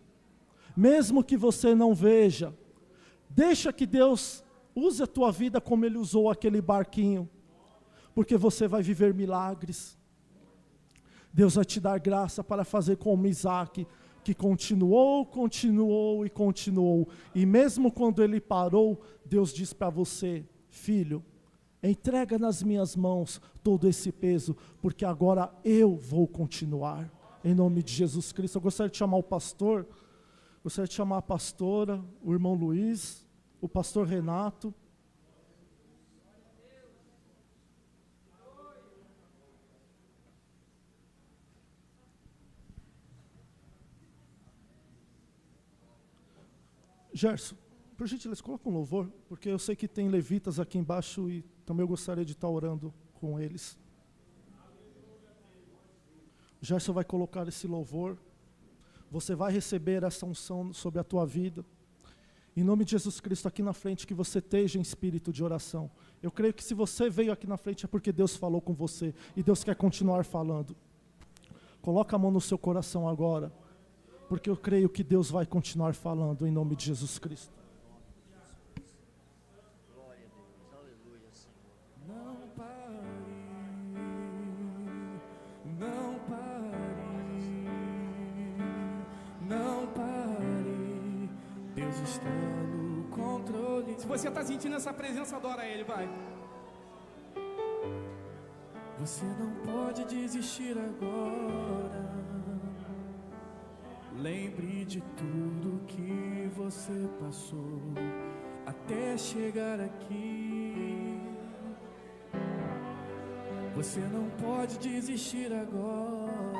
Mesmo que você não veja, deixa que Deus use a tua vida como Ele usou aquele barquinho, porque você vai viver milagres. Deus vai te dar graça para fazer como Isaac, que continuou, e mesmo quando ele parou, Deus diz para você, filho, entrega nas minhas mãos todo esse peso, porque agora eu vou continuar, em nome de Jesus Cristo. Eu gostaria de chamar o pastor, gostaria de chamar a pastora, o irmão Luiz, o pastor Renato. Gerson, por gentileza, coloca um louvor, porque eu sei que tem levitas aqui embaixo e também eu gostaria de estar orando com eles. Gerson vai colocar esse louvor. Você vai receber essa unção sobre a tua vida. Em nome de Jesus Cristo, aqui na frente, que você esteja em espírito de oração. Eu creio que se você veio aqui na frente é porque Deus falou com você e Deus quer continuar falando. Coloca a mão no seu coração agora, porque eu creio que Deus vai continuar falando em nome de Jesus Cristo. Glória a Deus, aleluia, Senhor. Não pare, não pare, não pare. Deus está no controle. Se você está sentindo essa presença, adora Ele, vai. Você não pode desistir agora. Lembre de tudo que você passou até chegar aqui. Você não pode desistir agora.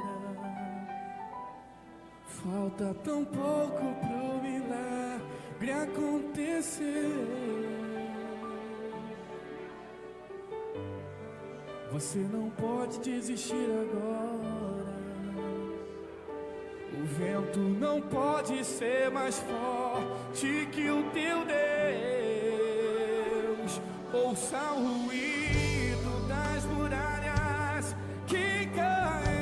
Falta tão pouco pro milagre acontecer. Você não pode desistir agora. O vento não pode ser mais forte que o teu Deus. Ouça o ruído das muralhas que caem.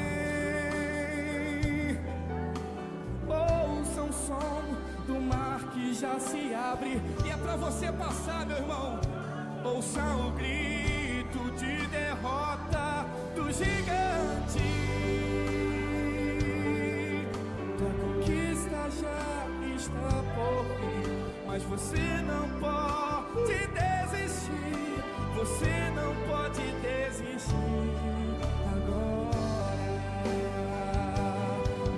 Ouça o som do mar que já se abre. E é pra você passar, meu irmão. Ouça o grito de derrota do gigante. Tua conquista já está por vir, mas você não pode desistir. Você não pode desistir agora.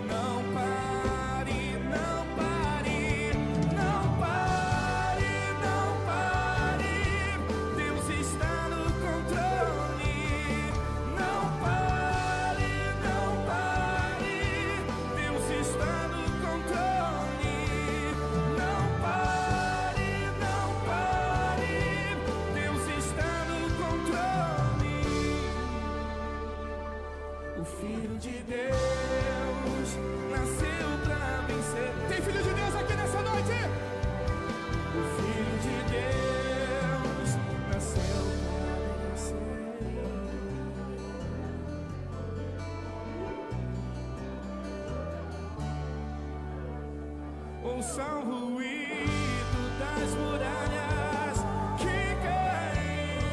Não pare, não pare, não pare, não pare. Deus está no controle. Não pare, não pare. Deus está no controle. Não pare, não pare. Deus está no controle. O Filho de Deus nasceu pra vencer. Tem Filho de Deus aqui nessa noite? O Filho de Deus nasceu pra vencer. Ouça o ruído das muralhas que caem.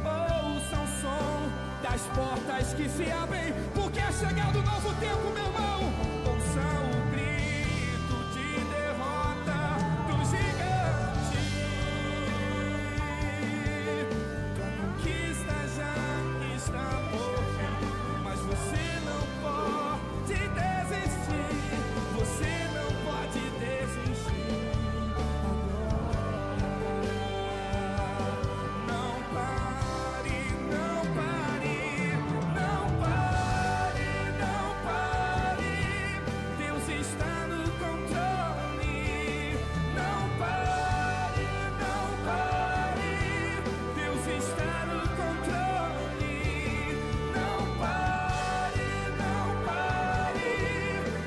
Ouça o som das portas que se abrem, porque é chegado um novo tempo, meu irmão. Ouça o grito de derrota do gigante. Tua conquista já está por vir, mas você não pode desistir. Você não pode desistir agora. Não pare, não pare, não pare, não pare. Deus está no controle. Não pare, não pare. Deus está no controle. Não pare, não pare.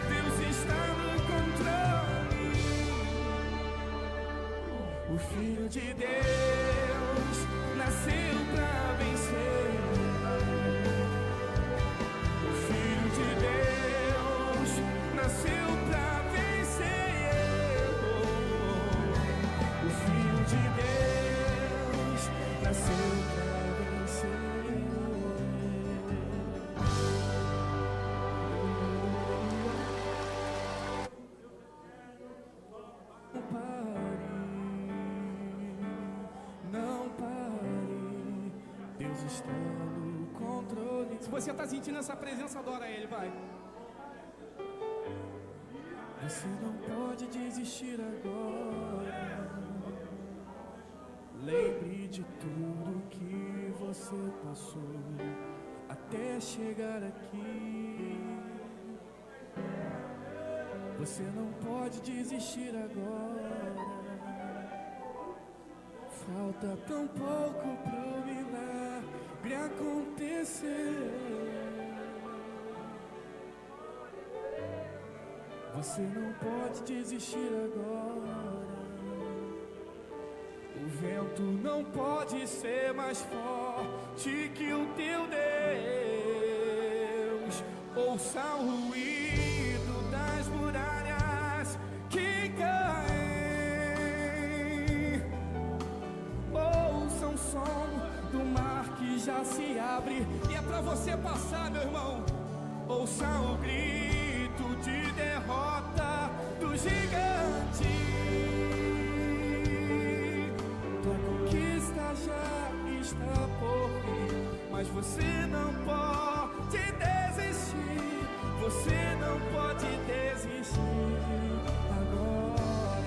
Deus está no controle. O Filho de Deus nasceu pra vencer. O Filho de Deus nasceu pra vencer. O Filho de Deus nasceu pra vencer. Não pare, não pare. Deus está no controle. Se você está sentindo essa presença, adora Ele, vai. Você não pode desistir agora. Lembre de tudo que você passou até chegar aqui. Você não pode desistir agora. Falta tão pouco pro milagre acontecer. Você não pode desistir agora. O vento não pode ser mais forte que o teu Deus. Ouça o ruído das muralhas que caem. Ouça o som do mar que já se abre. E é pra você passar, meu irmão. Ouça o grito de derrota do gigante. Tua conquista já está por vir, mas você não pode desistir. Você não pode desistir agora.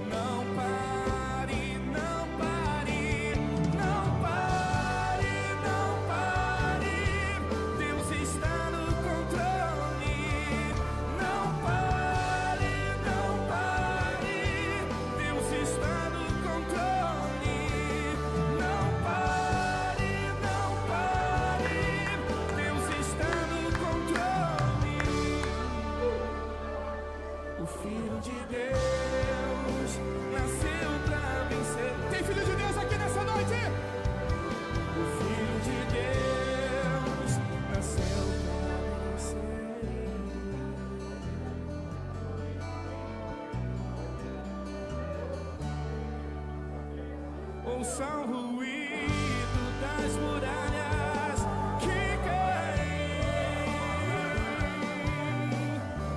Não pare, não pare, não pare, não pare. Deus está no controle. Não pare, não pare. Deus está no controle. Não pare, não pare. Deus está no controle. O Filho de Deus nasceu pra vencer. Tem Filho de Deus aqui nessa noite? O Filho de Deus nasceu pra vencer. Ouça o ruído das muralhas que caem.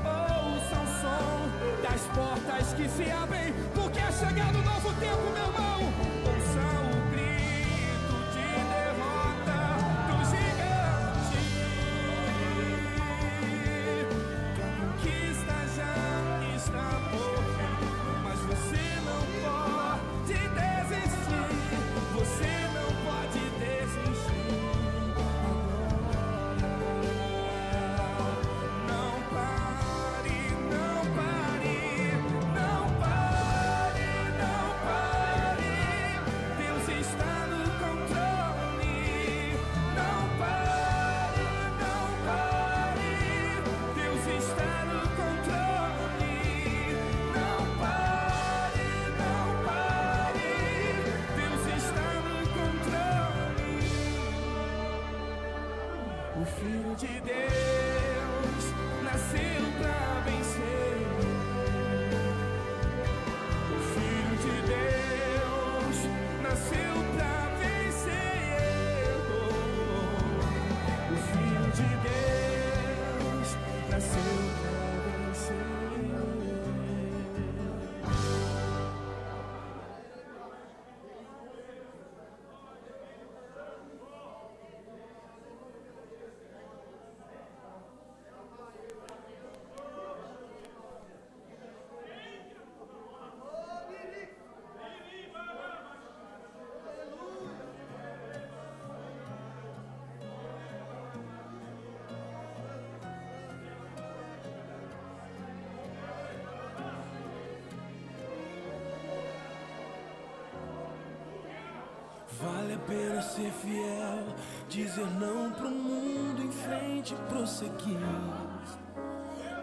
Ouça o som das portas que se abrem, porque é chegado um novo tempo, meu irmão. Ouça o grito de derrota do gigante. Tua conquista já está por vir, mas você não pode desistir. Você não pode desistir agora. Não pare, não pare, não pare, não pare. Deus está no controle. Não pare, não pare. Deus está no controle. Não pare, não pare. Deus está no controle. O Filho de Deus nasceu pra vencer. O Filho de Deus nasceu pra vencer. O Filho de Deus nasceu pra vencer. Vale a pena ser fiel, dizer não pro mundo, em frente prosseguir.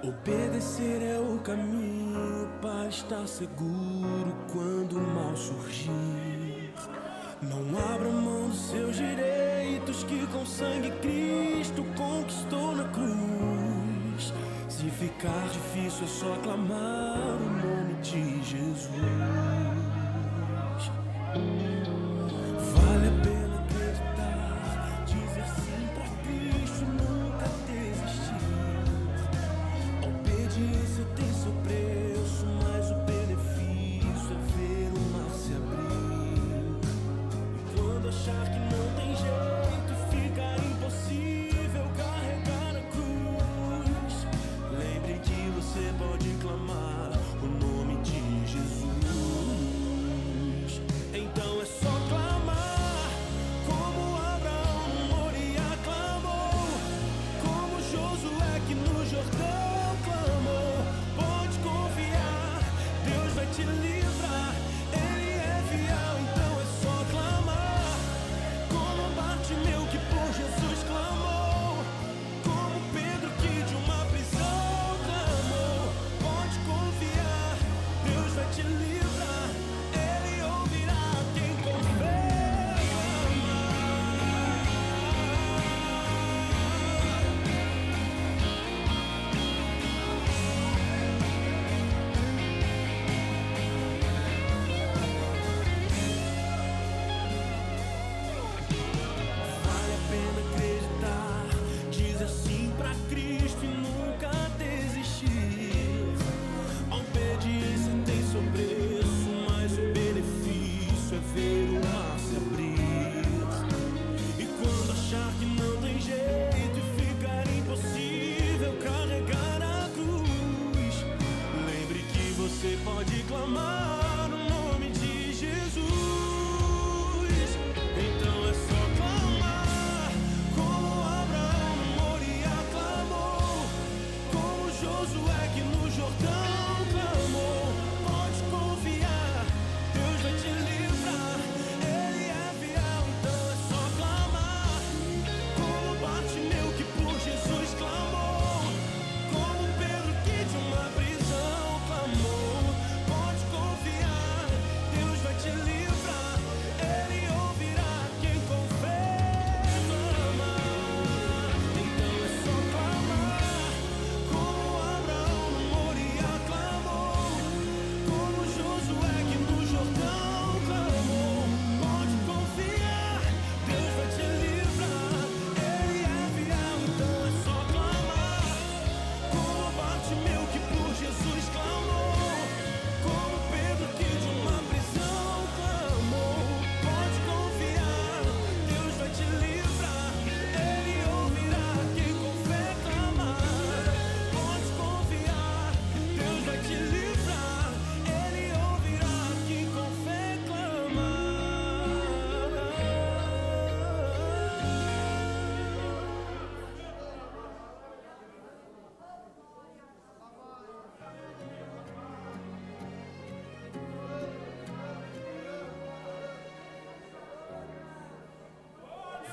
Obedecer é o caminho para estar seguro quando o mal surgir. Não abra mão dos seus direitos que com sangue Cristo conquistou na cruz. Se ficar difícil é só clamar o nome de Jesus. Vale a pena acreditar, dizer sim pra Cristo, nunca desistir. A obediência tem seu preço, mas o benefício é ver o mar se abrir. E quando achar que não tem jeito, fica impossível carregar a cruz. Lembre que você pode clamar o nome de Jesus. Então é só clamar o nome de Jesus. Então é só clamar, como Abraão no Moriá clamou, como Josué que no Jordão clamou. Pode confiar, Deus vai te livrar, Ele é fiel. Então é só clamar, como Bartimeu que por Jesus clamou, como Pedro que de uma prisão clamou. Pode confiar, Deus vai te livrar, Ele ouvirá quem com fé clamar. Então é só clamar, como Abraão no Moriá clamou, como Josué que no Jordão clamou. Pode confiar, Deus vai te livrar, Ele é fiel. Então é só clamar, como Bartimeu que por Jesus clamou, como Pedro que de uma prisão clamou. Pode confiar, Deus vai te livrar, Ele ouvirá quem com fé clamar. Pode confiar, Deus vai te livrar, Ele ouvirá quem com fé clamar.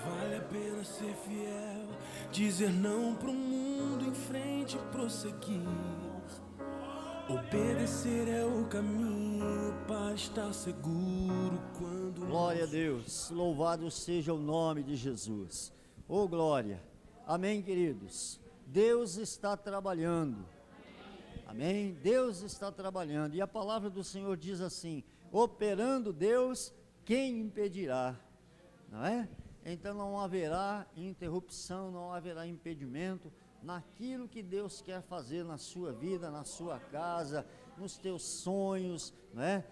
Vale a pena ser fiel, dizer não pro mundo, em frente prosseguir. Obedecer é o caminho para estar seguro quando Glória a Deus, louvado seja o nome de Jesus. Oh glória, amém, queridos. Deus está trabalhando, amém? Deus está trabalhando, e a palavra do Senhor diz assim: operando Deus, quem impedirá? Não é? Então não haverá interrupção, não haverá impedimento naquilo que Deus quer fazer na sua vida, na sua casa, nos teus sonhos, não é?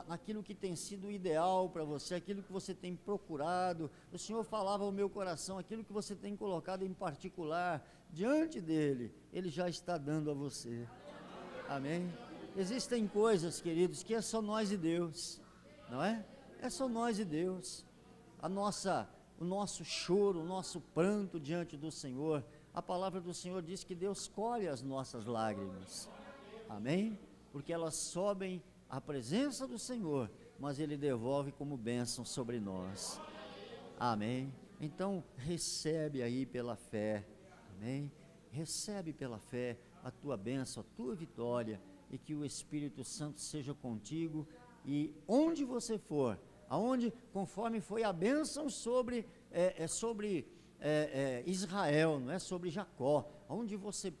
Naquilo que tem sido ideal para você, aquilo que você tem procurado. O Senhor falava ao meu coração, aquilo que você tem colocado em particular diante dele, ele já está dando a você, amém? Existem coisas, queridos, que é só nós e Deus, não é? É só nós e Deus. O nosso choro, o nosso pranto diante do Senhor, a palavra do Senhor diz que Deus colhe as nossas lágrimas, amém? Porque elas sobem à presença do Senhor, mas Ele devolve como bênção sobre nós, amém? Então recebe aí pela fé, amém? Recebe pela fé a tua bênção, a tua vitória, e que o Espírito Santo seja contigo, e onde você for, aonde, conforme foi a bênção sobre Israel, não é? Sobre Jacó, onde você,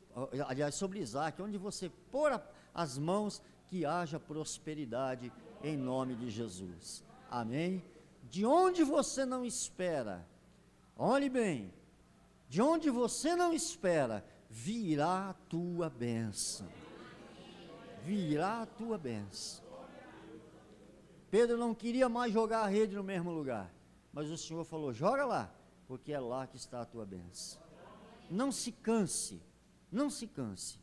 aliás, sobre Isaac, onde você pôr as mãos, que haja prosperidade em nome de Jesus, amém? De onde você não espera, olhe bem, de onde você não espera, virá a tua bênção, virá a tua bênção. Pedro não queria mais jogar a rede no mesmo lugar, mas o Senhor falou: joga lá, porque é lá que está a tua bênção. Não se canse, não se canse,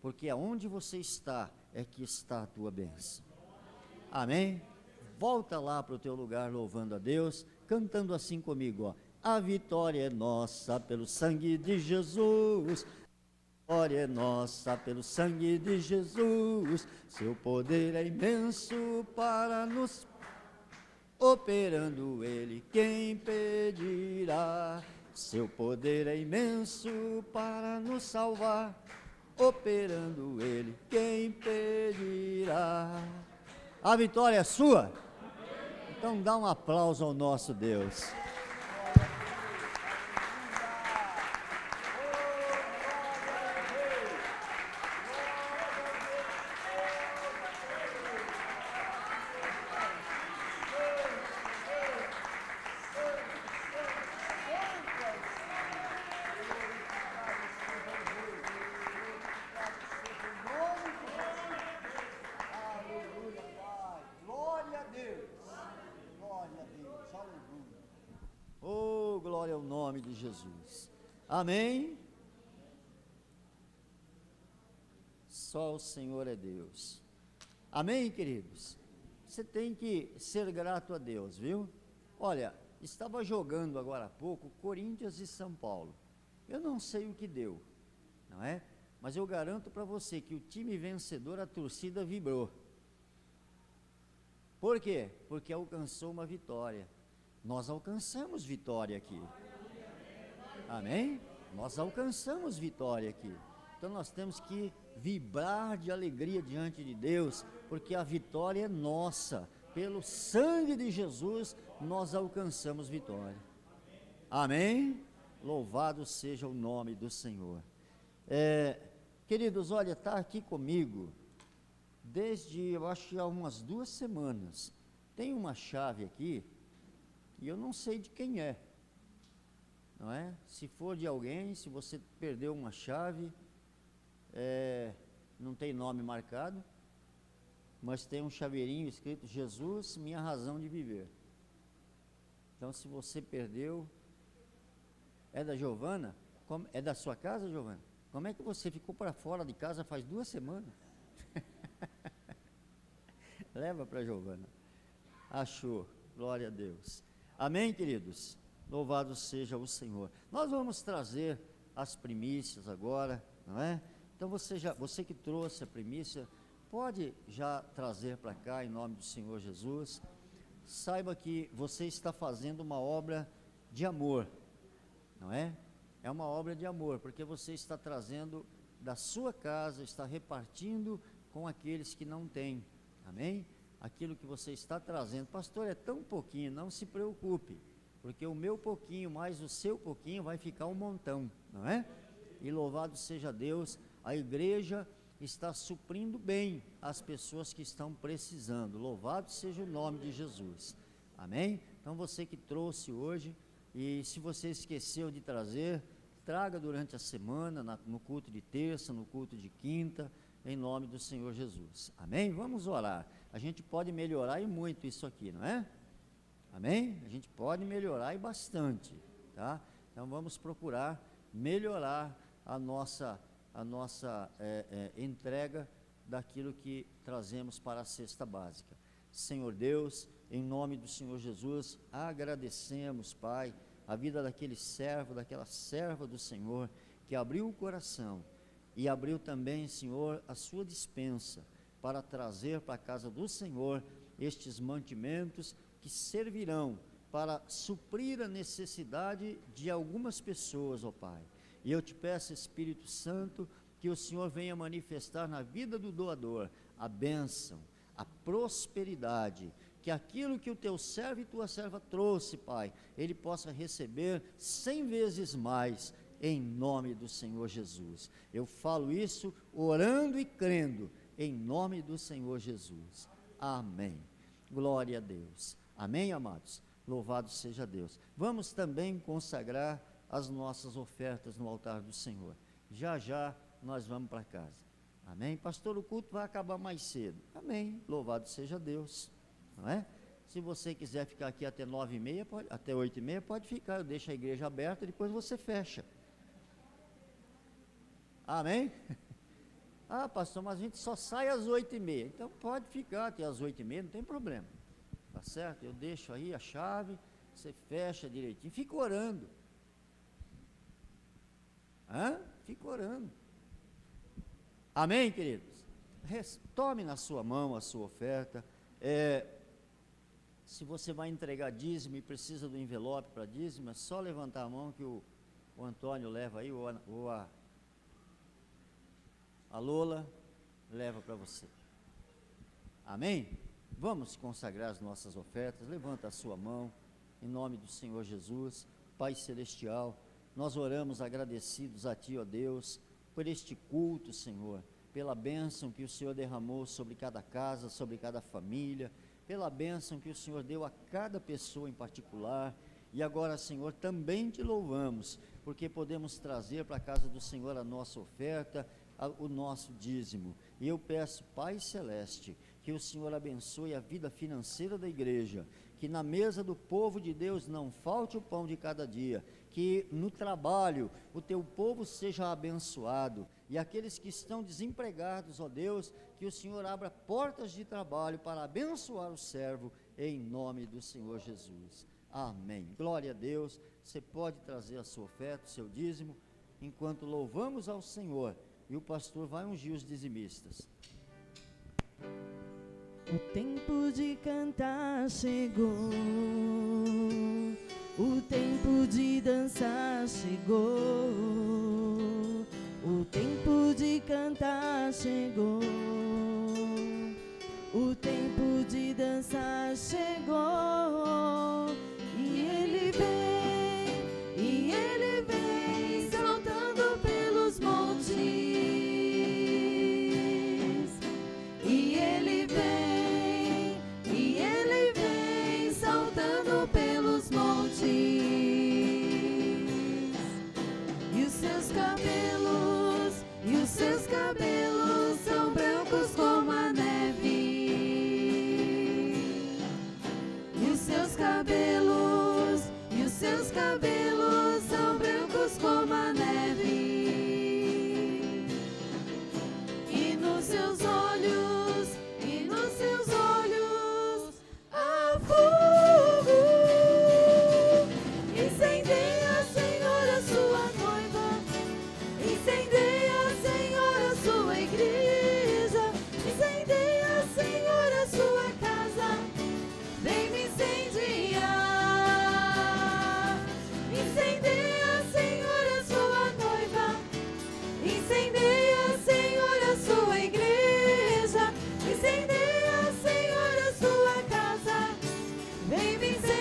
porque aonde você está é que está a tua bênção, amém? Volta lá para o teu lugar louvando a Deus, cantando assim comigo, ó: a vitória é nossa pelo sangue de Jesus. A vitória é nossa pelo sangue de Jesus, seu poder é imenso para nos, operando Ele, quem impedirá? Seu poder é imenso para nos salvar, operando Ele, quem impedirá? A vitória é sua? Então dá um aplauso ao nosso Deus. Glória ao nome de Jesus, amém? Só o Senhor é Deus. Amém, queridos? Você tem que ser grato a Deus, viu? Olha, estava jogando agora há pouco Corinthians e São Paulo. Eu não sei o que deu, não é? Mas eu garanto para você que o time vencedor, a torcida vibrou. Por quê? Porque alcançou uma vitória. Nós alcançamos vitória aqui. Amém? Nós alcançamos vitória aqui. Então nós temos que vibrar de alegria diante de Deus, porque a vitória é nossa. Pelo sangue de Jesus, nós alcançamos vitória. Amém? Louvado seja o nome do Senhor. Queridos, olha, está aqui comigo desde, eu acho que há umas 2 semanas. Tem uma chave aqui e eu não sei de quem é, não é? Se for de alguém, se você perdeu uma chave, não tem nome marcado, mas tem um chaveirinho escrito: Jesus, minha razão de viver. Então, se você perdeu, é da Giovana? É da sua casa, Giovana? Como é que você ficou para fora de casa faz 2 semanas? Leva para Giovana. Achou, glória a Deus. Amém, queridos? Louvado seja o Senhor. Nós vamos trazer as primícias agora, não é? Então você que trouxe a primícia, pode já trazer para cá em nome do Senhor Jesus. Saiba que você está fazendo uma obra de amor, não é? É uma obra de amor, porque você está trazendo da sua casa, está repartindo com aqueles que não têm, amém? Aquilo que você está trazendo, pastor, é tão pouquinho, não se preocupe, porque o meu pouquinho mais o seu pouquinho vai ficar um montão, não é? E louvado seja Deus, a igreja está suprindo bem as pessoas que estão precisando. Louvado seja o nome de Jesus, amém? Então você que trouxe hoje, e se você esqueceu de trazer, traga durante a semana, no culto de terça, no culto de quinta, em nome do Senhor Jesus, amém? Vamos orar. A gente pode melhorar e muito isso aqui, não é? Amém? A gente pode melhorar e bastante, tá? Então vamos procurar melhorar a nossa entrega daquilo que trazemos para a cesta básica. Senhor Deus, em nome do Senhor Jesus, agradecemos, Pai, a vida daquele servo, daquela serva do Senhor, que abriu o coração e abriu também, Senhor, a sua despensa para trazer para a casa do Senhor estes mantimentos que servirão para suprir a necessidade de algumas pessoas, ó Pai. E eu te peço, Espírito Santo, que o Senhor venha manifestar na vida do doador a bênção, a prosperidade, que aquilo que o teu servo e tua serva trouxe, Pai, ele possa receber 100 vezes mais, em nome do Senhor Jesus. Eu falo isso orando e crendo, em nome do Senhor Jesus. Amém. Glória a Deus. Amém, amados? Louvado seja Deus. Vamos também consagrar as nossas ofertas no altar do Senhor. Já já nós vamos para casa. Amém? Pastor, o culto vai acabar mais cedo. Amém. Louvado seja Deus. Não é? Se você quiser ficar aqui até 9h30, até 8h30, pode ficar. Eu deixo a igreja aberta e depois você fecha. Amém? Ah, pastor, mas a gente só sai às 8h30. Então pode ficar até às 8h30, não tem problema. Tá certo? Eu deixo aí a chave, você fecha direitinho. Fica orando. Fica orando. Amém, queridos? Tome na sua mão a sua oferta. Se você vai entregar dízimo e precisa do envelope para dízimo, é só levantar a mão que o Antônio leva aí, ou a Lola leva para você. Amém? Vamos consagrar as nossas ofertas. Levanta a sua mão, em nome do Senhor Jesus. Pai Celestial, nós oramos agradecidos a Ti, ó Deus, por este culto, Senhor, pela bênção que o Senhor derramou sobre cada casa, sobre cada família, pela bênção que o Senhor deu a cada pessoa em particular. E agora, Senhor, também Te louvamos, porque podemos trazer para a casa do Senhor a nossa oferta, o nosso dízimo. E eu peço, Pai Celeste, que o Senhor abençoe a vida financeira da igreja, que na mesa do povo de Deus não falte o pão de cada dia, que no trabalho o teu povo seja abençoado, e aqueles que estão desempregados, ó Deus, que o Senhor abra portas de trabalho para abençoar o servo, em nome do Senhor Jesus. Amém. Glória a Deus. Você pode trazer a sua oferta, o seu dízimo, enquanto louvamos ao Senhor, e o pastor vai ungir os dizimistas. O tempo de cantar chegou, o tempo de dançar chegou, o tempo de cantar chegou, o tempo de dançar chegou, e ele vem saltando pelos montes, e ele vem saltando pelos montes, e os seus cabelos são brancos como a neve, e os seus cabelos são brancos como a neve, e nos seus olhos há fogo. Incendeia, Senhor, a sua noiva, incendeia, Senhor, a sua igreja, incendeia, Senhor, a sua casa, vem me incendiar. Incendeia, Senhor, a sua noiva, incendeia, Senhor, a sua igreja, incendeia, Senhor, a sua casa, vem me incendiar.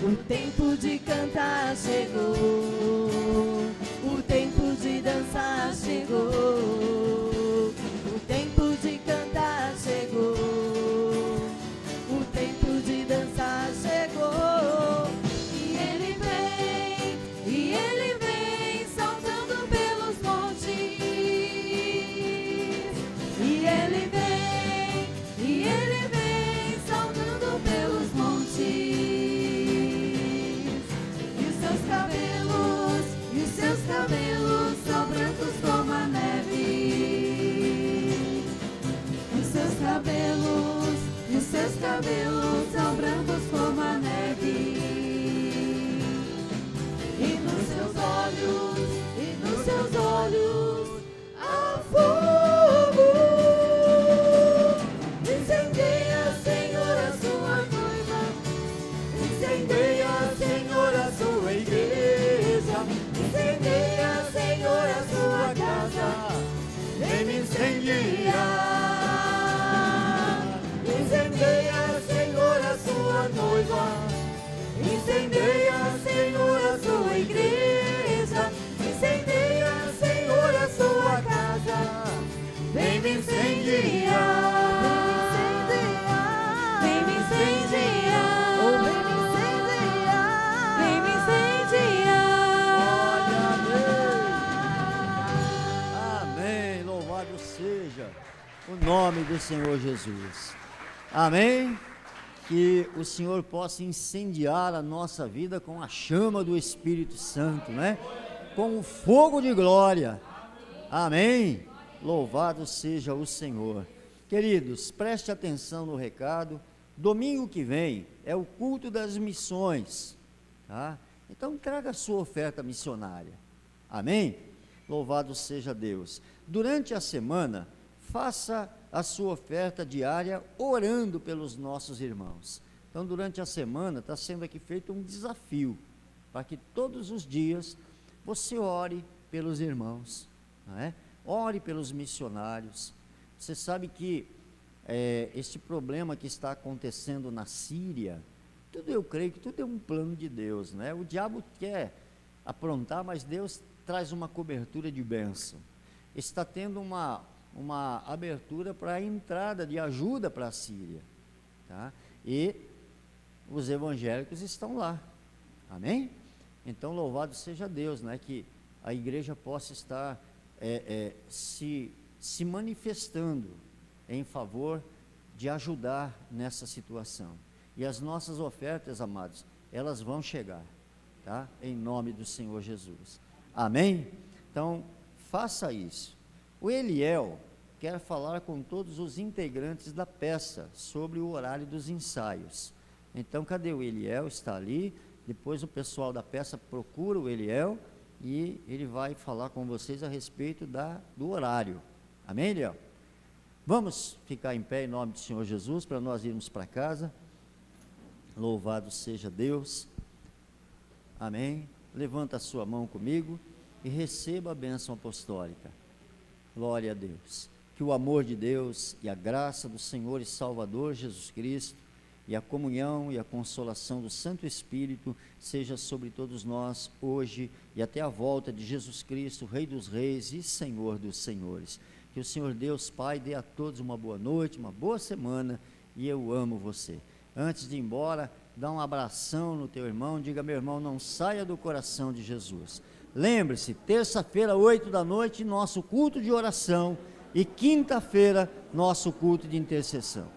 O tempo de cantar chegou, o tempo de dançar chegou, o tempo de cantar chegou, o tempo de dançar chegou, e ele vem saltando pelos montes, e ele vem saltando pelos montes, e os seus cabelos são brancos como a neve, e os seus cabelos são brancos como a neve, e nos seus olhos há fogo. Incendeia, Senhor, a sua noiva, incendeia, Senhor, a sua igreja, incendeia, Senhor, a sua casa, vem me incendiar. Incendeia, Senhor, a sua noiva, incendeia, Senhor, a sua igreja, incendeia, Senhor, a sua casa, vem me incendiar. Vem me incendiar, oh, vem me incendiar, vem me incendiar. Amém. Louvado seja o nome do Senhor Jesus. Amém. Que o Senhor possa incendiar a nossa vida com a chama do Espírito Santo, né? Com o fogo de glória. Amém. Louvado seja o Senhor. Queridos, preste atenção no recado. Domingo que vem é o culto das missões, tá? Então traga a sua oferta missionária. Amém? Louvado seja Deus. Durante a semana, faça a sua oferta diária orando pelos nossos irmãos. Então, durante a semana, está sendo aqui feito um desafio, para que todos os dias você ore pelos irmãos, não é? Ore pelos missionários. Você sabe que este problema que está acontecendo na Síria, eu creio que tudo é um plano de Deus, né? O diabo quer aprontar, mas Deus traz uma cobertura de bênção. Está tendo uma abertura para a entrada de ajuda para a Síria, tá? E os evangélicos estão lá, amém? Então louvado seja Deus, né? Que a igreja possa estar se manifestando em favor de ajudar nessa situação. E as nossas ofertas, amados, elas vão chegar, tá? Em nome do Senhor Jesus. Amém? Então, faça isso. O Eliel quer falar com todos os integrantes da peça sobre o horário dos ensaios. Então, cadê o Eliel? Está ali. Depois o pessoal da peça procura o Eliel e ele vai falar com vocês a respeito do horário. Amém, Eliel? Vamos ficar em pé em nome do Senhor Jesus para nós irmos para casa. Louvado seja Deus. Amém. Levanta a sua mão comigo e receba a bênção apostólica. Glória a Deus. Que o amor de Deus e a graça do Senhor e Salvador Jesus Cristo e a comunhão e a consolação do Santo Espírito seja sobre todos nós hoje e até a volta de Jesus Cristo, Rei dos Reis e Senhor dos Senhores. Que o Senhor Deus Pai dê a todos uma boa noite, uma boa semana, e eu amo você. Antes de ir embora, dá um abração no teu irmão, diga: meu irmão, não saia do coração de Jesus. Lembre-se, terça-feira, 8 da noite, nosso culto de oração, e quinta-feira, nosso culto de intercessão.